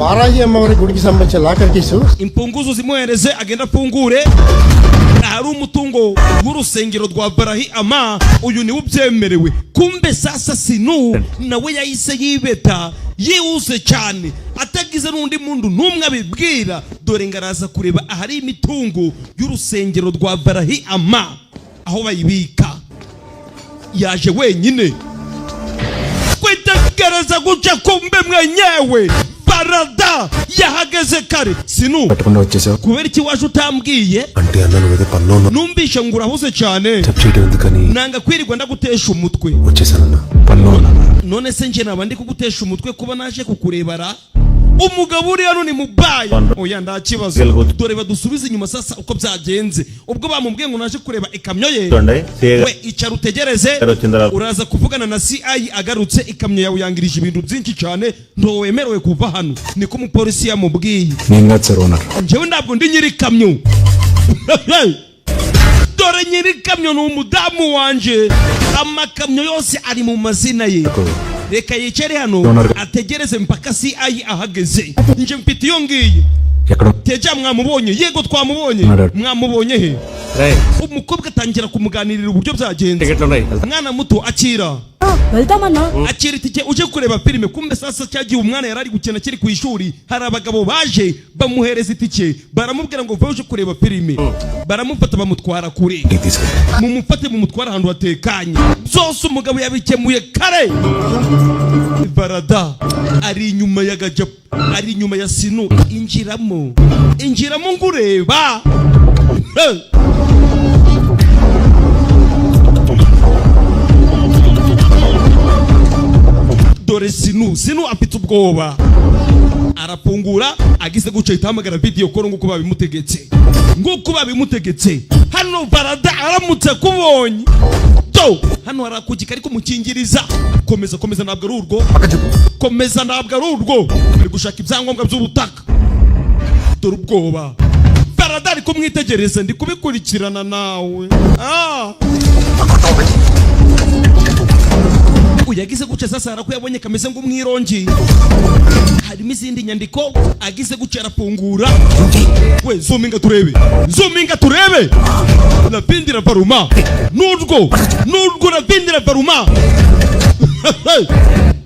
Varahi అమ్మవారి గుడికి సంబంధించిన locker case impunguzo zimuhereze agenda afungure hari umutungo w'urusengero rwa Barahi ama uyu ni ubyemerewe. kumbe sasa Sinu nawe yahise yibeta yihuse cyane atagize n'undi muntu n'umwe abibwira dore ngaraza kureba ahari imitungo y'urusengero rwa Barahi ama aho bayibika yaje wenyine kwitegereza guca kumbe mwenyewe Varada yahageze kare. Sinu kubera iki waje utambwiye అంటే అన్న నువ్వేదో పన్నోను numvishe ngo urahuze cyane టప్ చేయడం ఎందుకని nanga kwirirwa ndagutesha umutwe వచ్చేసానన్న పన్నోను none se nje naba ndi kugutesha umutwe kuba naje kukurebara umugabo uri hano ni mubaya oya nda kibazo dore badusubiza inyuma sasa uko byagenze ubwo bamubwiye ngo naje kureba ikamyo ye we icara utegereze uraza kuvugana na CI agarutse ikamyo yawe yangirije ibintu byinshi cyane ndo wemerewe kuva hano niko umupolisi yamubwiye njyewe ntabwo ndi nyiri ikamyo dore nyiri ikamyo ni umudamu wanje amakamyo yose ari mu mazina ye reka yicare hano ategereze mpaka CI ahageze nje mfite iyo ngiyi teja mwamubonye yego twamubonye mwamubonye he umukobwa atangira kumuganirira uburyo byagenze mwana muto akira akira itike uje kureba filime kumbe sasa cyagiye umwana yarari gukena kiri ku ishuri hari abagabo baje bamuhereza itike baramubwira ngo vaje kureba filime baramufata bamutwara kure mumufate mumutwara ahantu hatekanye zose umugabo yabikemuye kare. Varada ari inyuma ya ari inyuma ya Sinu injiramo ngureba dore Sinu afite ubwoba arapungura agize guca itamagara video koro nguko babimutegetse hano Varada aramutse kubonye hano harakugika ariko mukingiriza komeza ntabwo ari urwo ari gushaka ibyangombwa by'ubutaka dore ubwoba Varada ari kumwitegereza ndi kubikurikirana nawe uyagize guca sasa arako yabonye kameze ng'umwirongi harimo izindi nyandiko agize guca arafungura we zoominga turebe rapindira varuma nurwo rapindira varuma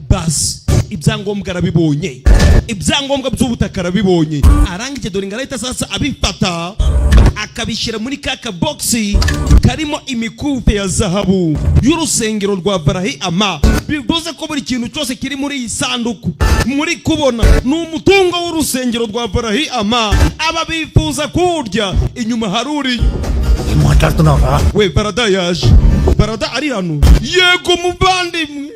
bas ibyangombwa arabibonye ibyangombwa by'ubutaka arabibonye arangije dore ngarahita sasa abifata akabishyira muri kaka boxi karimo imikufe ya zahabu y'urusengero rwa Barahi Ama. Bivuze ko buri kintu cyose kiri muri iyi sanduku muri kubona ni umutungo w'urusengero rwa Barahi Ama. Aba bifuza kurya inyuma haruri we Barada yaje, Barada ari hano, yego muvandimwe.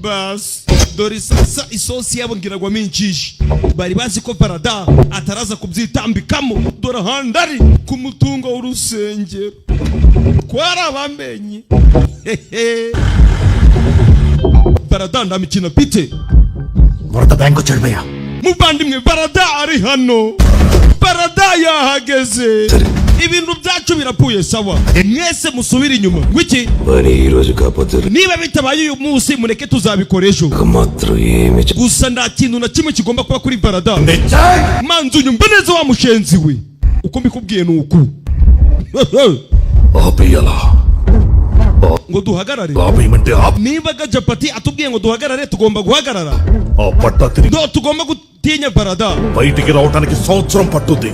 Bas dore sasa isosi yabo ngiragwa minjishi bari bazi ko Barada ataraza kubyitambikamo dore handari ku mutungo w'urusengero kwarabamenye. Barada ndamikina pite Barada banko charbaya muvandimwe, Barada ari hano, Barada yahageze. Ibintu byacu birapuye sawa, mwese musubira inyuma. Wiki niba bitabaye uyu munsi mureke tuzabikoresha gusa nta kintu na kimwe kigomba kuba kuri Barada. Manzu nyumva neza wa mushenzi we, uko mbikubwiye nuko ngo duhagarare. Niba Gajapati atubwiye ngo duhagarare tugomba guhagarara. Do tugomba gutinya Barada. బయటికి రావడానికి సంవత్సరం పట్టుద్ది.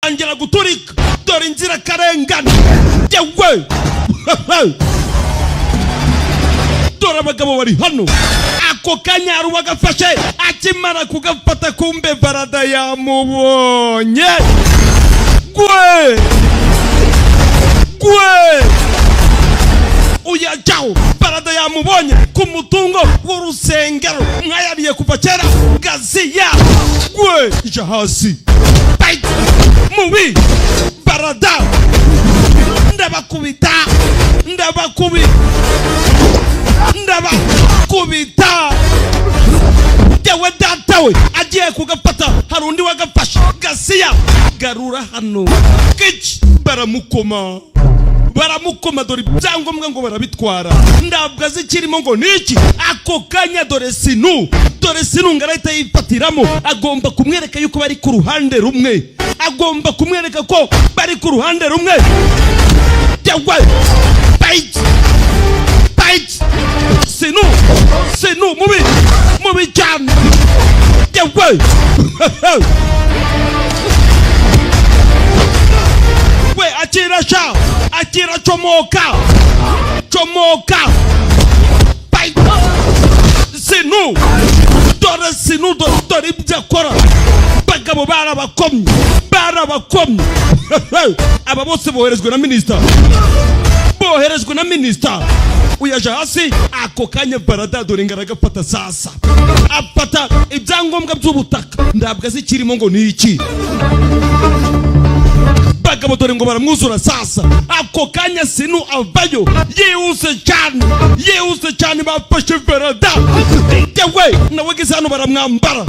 Angela guturika dore inzira karengana yewe dore abagabo bari hano. Ako kanyaru bagafashe akimara kugafata kumbe Barada yamubonye. Gwe uya jao Barada yamubonye ku mutungo w'urusengero mwayariye kuva kera gaziya. Gwe ija hasi mubi Barada ndabakubita yewe datawe agiye kugafata hari undi wagafashe gasiya garura hano kici baramukoma dore ibyangombwa ngo barabitwara ndabwo azi kirimo ngo niki. Ako kanya dore sinu ngarahita yifatiramo. Agomba kumwereka yuko bari ku ruhande rumwe, agomba kumwereka ko bari ku ruhande rumwe. Yewe bite fight sinu mubi cyane yewe we akira chomoka fight sinu dore byakora bagabo barabakomye aba bose boherezwe na minister uyaje hasi ako kanya barada dore ngaragafata sasa afata ibyangombwa by'ubutaka ndabwa zikirimo ngo ni iki bagabo dore ngo baramwuzura sasa ako kanya sinu avayo yihuse cyane bafashe barada yewe nawe gize hano baramwambara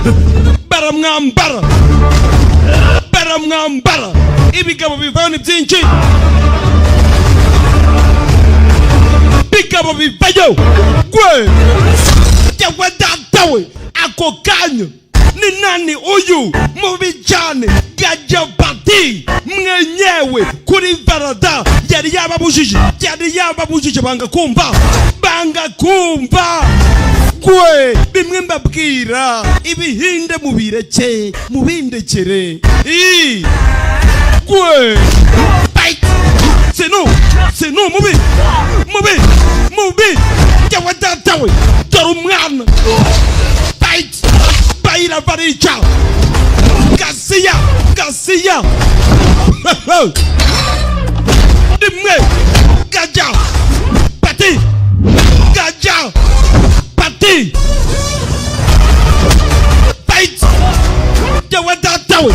ibigabo bivayo ni byinshi bigabo bivayo gwe yewe datawe ako kanya ni nani uyu mubi cyane gajabati mwenyewe kuri barada yari yababujije banga kumva gwe bimwe mbabwira ibihinde mubindekere gwe sinu mubi yawe datawe dore umwana bayira barica gasiya dimwe gaja pati fight yawe datawe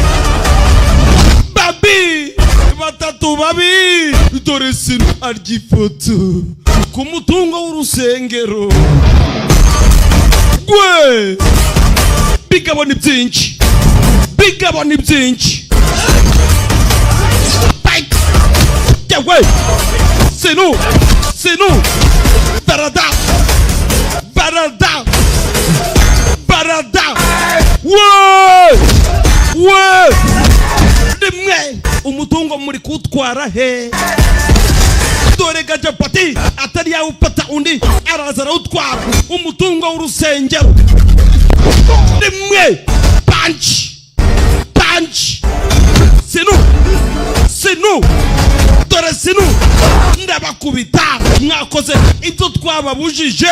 batatu babi dore sinu arya ifoto ku mutungo w'urusengero gwe bigabo ni byinshi fight yawe sinu barada we dimwe umutungo muri kutwara he dore gajapati atari yawupata undi araza arawutwara umutungo w'urusengero dimwe punch sinu dore sinu ndabakubita mwakoze ibyo twababujije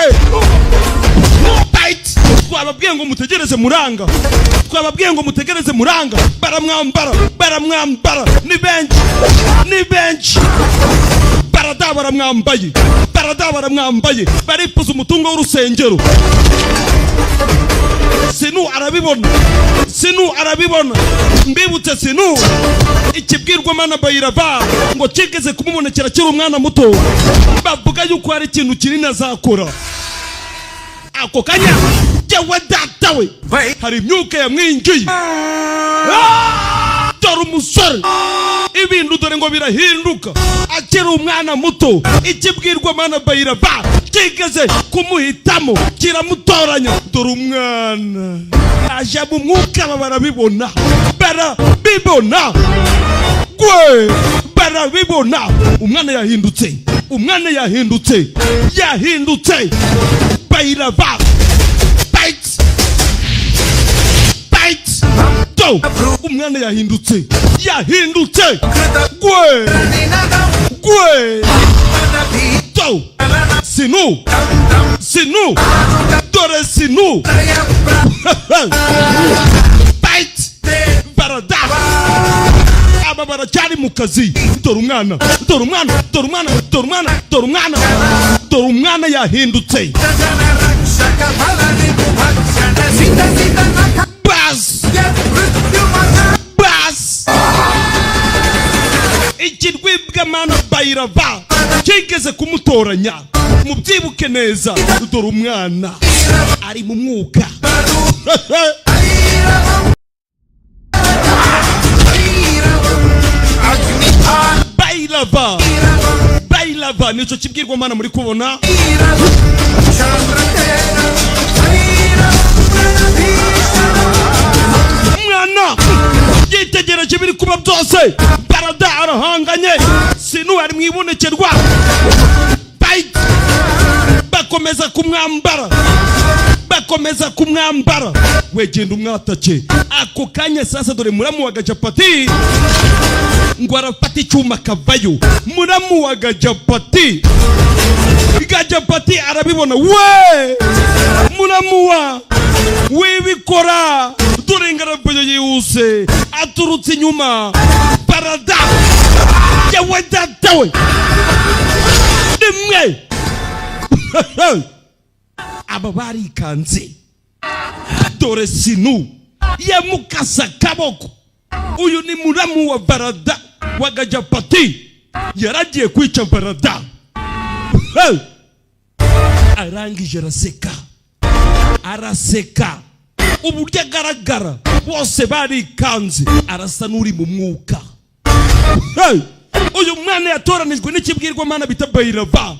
fight twababwiye ngo mutegereze muranga baramwambara ni benshi barada baramwambaye barifuza umutungo w'urusengero sinu arabibona mbibutse sinu ikibwirwamana bayirava ngo kigeze kumubonekera kiri umwana muto bavuga yuko hari ikintu kinini azakora ako kanya yewe datawe hari imyuka yamwinjiye dore umusore ibintu dore ngo birahinduka akiri umwana muto ikibwirwamana bayirava kigeze kumuhitamo kiramutoranya dore umwana aje mu mwuka barabibona gwe barabibona umwana yahindutse bayirava fight do umwana yahindutse gwe do sinu dore sinu fight barada aba baracyari mu kazi dore umwana yahindutse bas ikirwibwamana bayirava kigeze kumutoranya mubyibuke neza dore umwana ari mu mwuka bayilava nico kibwirwamana muri kubona mwana yitegereje biri kuba byose barada arahanganye sinu ari mwibonekerwa kumwambara wegenda umwatake ako kanya sasa dore muramu wa gajapati ngo arafata icyuma kavayo muramu wa gajapati arabibona we muramu wa wibikora dore ngarabayo yihuse aturutse inyuma barada yawe datawe nimwe aba barikanze dore sinu yamukasa kaboko uyu ni muramu wa barada wa gajapati yaragiye kwica barada arangije araseka uburyo agaragara bose barikanze arasa n'uri mu mwuka uyu mwana yatoranijwe n'ikibwirwamana bita Bayirava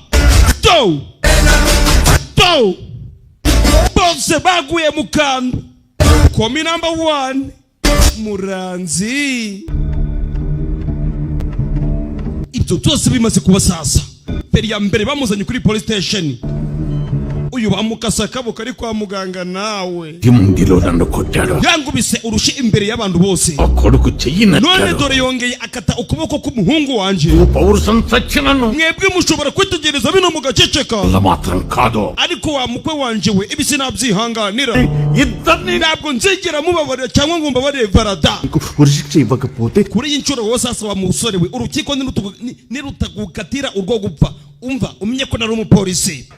bose baguye mu kantu komi number 1 Muranzi. Ibyo byose bimaze kuba sasa peri ya mbere bamuzanye kuri police station uyu bamukasa kaboko ari kwa muganga nawe yangubise urushi imbere y'abantu bose none dore yongeye akata ukuboko k'umuhungu wanje mwebwe mushobora kwitegereza bino mugaceceka ariko wa mukwe wanje we ibisi nabyihanganira ntabwo nzigera mubabarira cyangwa ngo mbabarire barada kuri iyi nshuro wose sasa wa musore we urukiko nirutagukatira urwo gupfa umva umenye ko nari umupolisi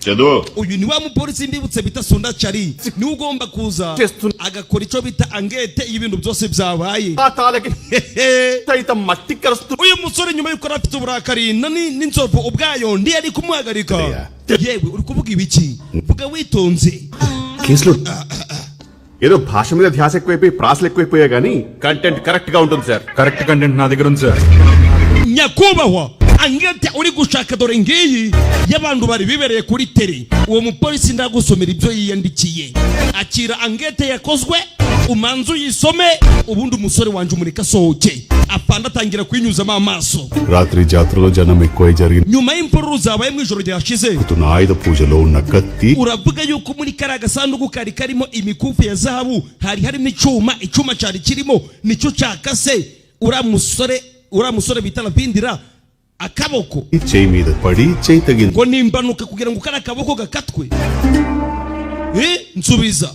uyu ni wa mupolisi mbibutse bita Sunda Chari ni ugomba kuza agakora icyo bita angete y'ibintu byose byabaye uyu musore nyuma yuko afite uburakari n'inzovu ubwayo ndi ari kumuhagarika yewe uri kuvuga ibiki vuga witonze ఏదో భాష మీద ధ్యాస ఎక్కువైపోయి ప్రాసలు ఎక్కువైపోయా గానీ content correct గా ఉంటుంది సార్ కరెక్ట్ కంటెంట్ నా దగ్గర ఉంది sir nyakubahwa angete uri gushaka dore ngiyi y'abantu bari bibereye kuri teri uwo mupolisi ndagusomera ibyo yiyandikiye akira angete yakozwe umanzu yisome ubundi umusore wanje umurika sohoke apanda tangira kwinyuzamo amaso రాత్రి జాతరలో జనం ఎక్కువ జరిగింది nyuma y'impururu zabaye mu ijoro ryashize tuna ఆయుధ పూజలో ఉన్న కత్తి uravuga yuko muri kara gasanduku kari karimo imikufi ya zahabu hari harimo icyuma cyari kirimo nicyo cyakase ura musore bitala bindira akaboko చేయి మీద పడి చేయి తగింది ngo nimbanuka kugira ngo kara akaboko gakatwe nsubiza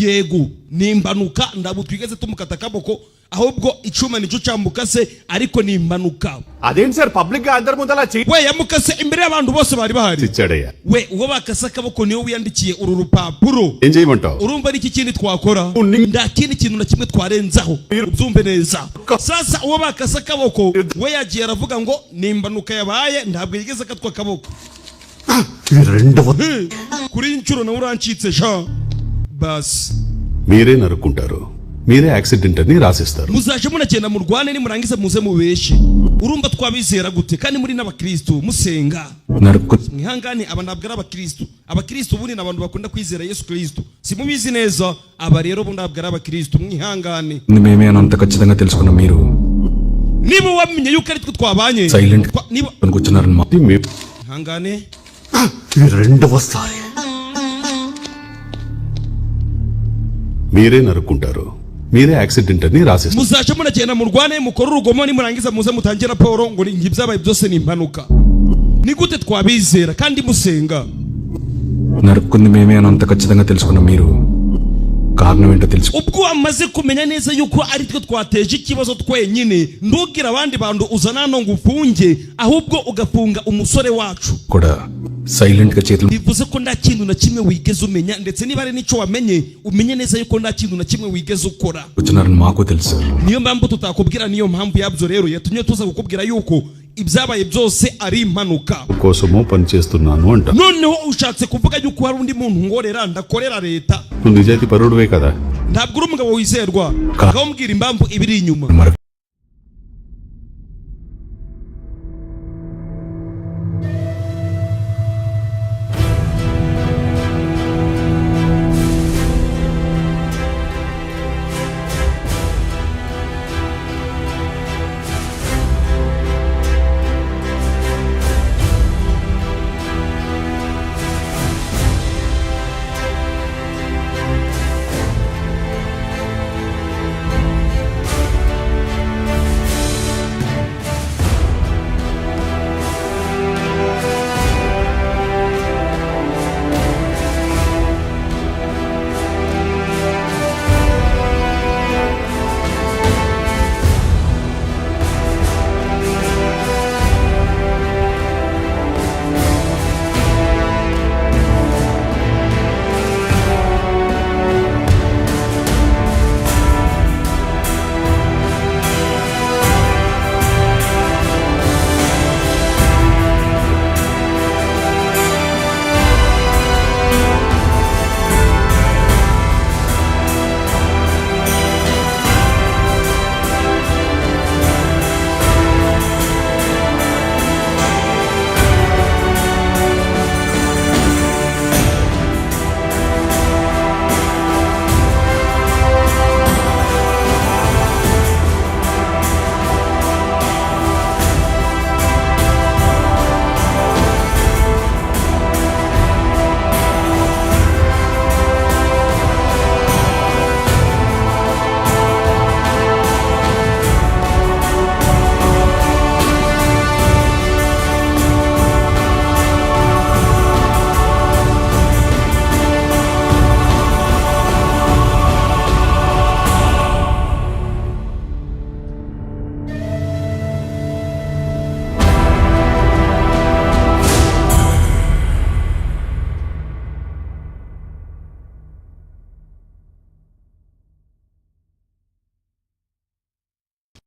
yego nimbanuka ndabutwigeze tumukata akaboko ahubwo icuma nicyo cyambukase ariko nimbanuka అదేంటి sir public గా అందరి ముందు అలా we yamukase imbere y'abantu bose bari bahari ఇచ్చాడయ్యా we uwo bakase akaboko niwe wiyandikiye uru rupapuro ఏం చేయమంటావు urumva ari iki kindi twakora nda kindi kintu na kimwe twarenzaho ubyumve neza sasa uwo bakase akaboko we yagiye aravuga ngo nimbanuka yabaye ntabwo yigeze akatwa akaboko kuri inshuro na urancitse sha basi మీరే నరుకుంటారు మీరే యాక్సిడెంట్ అని రాసిస్తారు muzaje munagenda murwane ni murangiza muze mubeshe urumva twabizera gute kandi muri n'abakristo musenga mwihangane aba ntabwo ari abakristo ubundi n'abantu bakunda kwizera Yesu Kristo simubizi neza aba rero ubu ntabwo ari abakristo mwihangane మేమే అనంత ఖచ్చితంగా తెలుసుకున్న మీరు niba wamenye yuko ari twe twabanye silent niba అనుకుంటున్నారని mwihangane రెండవసారి మీరే నరుకుంటారు మీరే యాక్సిడెంట్ అని రాసిస్తారు muzaje munagenda murwane mukora urugomo ni murangiza muze mutangira Paul ngo ngibyabaye byose ni impanuka ni gute twabizera kandi musenga నరుక్కుంది మేమే అనంత ఖచ్చితంగా తెలుసుకున్న మీరు కారణం ఏంటో తెలుసు ubwo amaze kumenya neza yuko ari twe twateje ikibazo twenyine ndugira abandi bantu uzana no ngufunge ahubwo ugafunga umusore wacu కూడా సైలెంట్ గా చేతులు bivuze ko nta kintu na kimwe wigeze umenya ndetse niba ari nicyo wamenye umenye neza yuko nta kintu na kimwe wigeze ukora వచ్చినారని మాకు తెలుసు niyo mpamvu tutakubwira niyo mpamvu yabyo rero yatumye tuza kukubwira yuko ibyabaye byose ari impanuka కోసమో పని చేస్తున్నాను అంట noneho ushatse kuvuga yuko hari undi muntu ngorera ndakorera leta నువ్వు నిజాయితీ పరుడువే కదా ntabwo uri umugabo wizerwa akambwira impamvu ibiri inyuma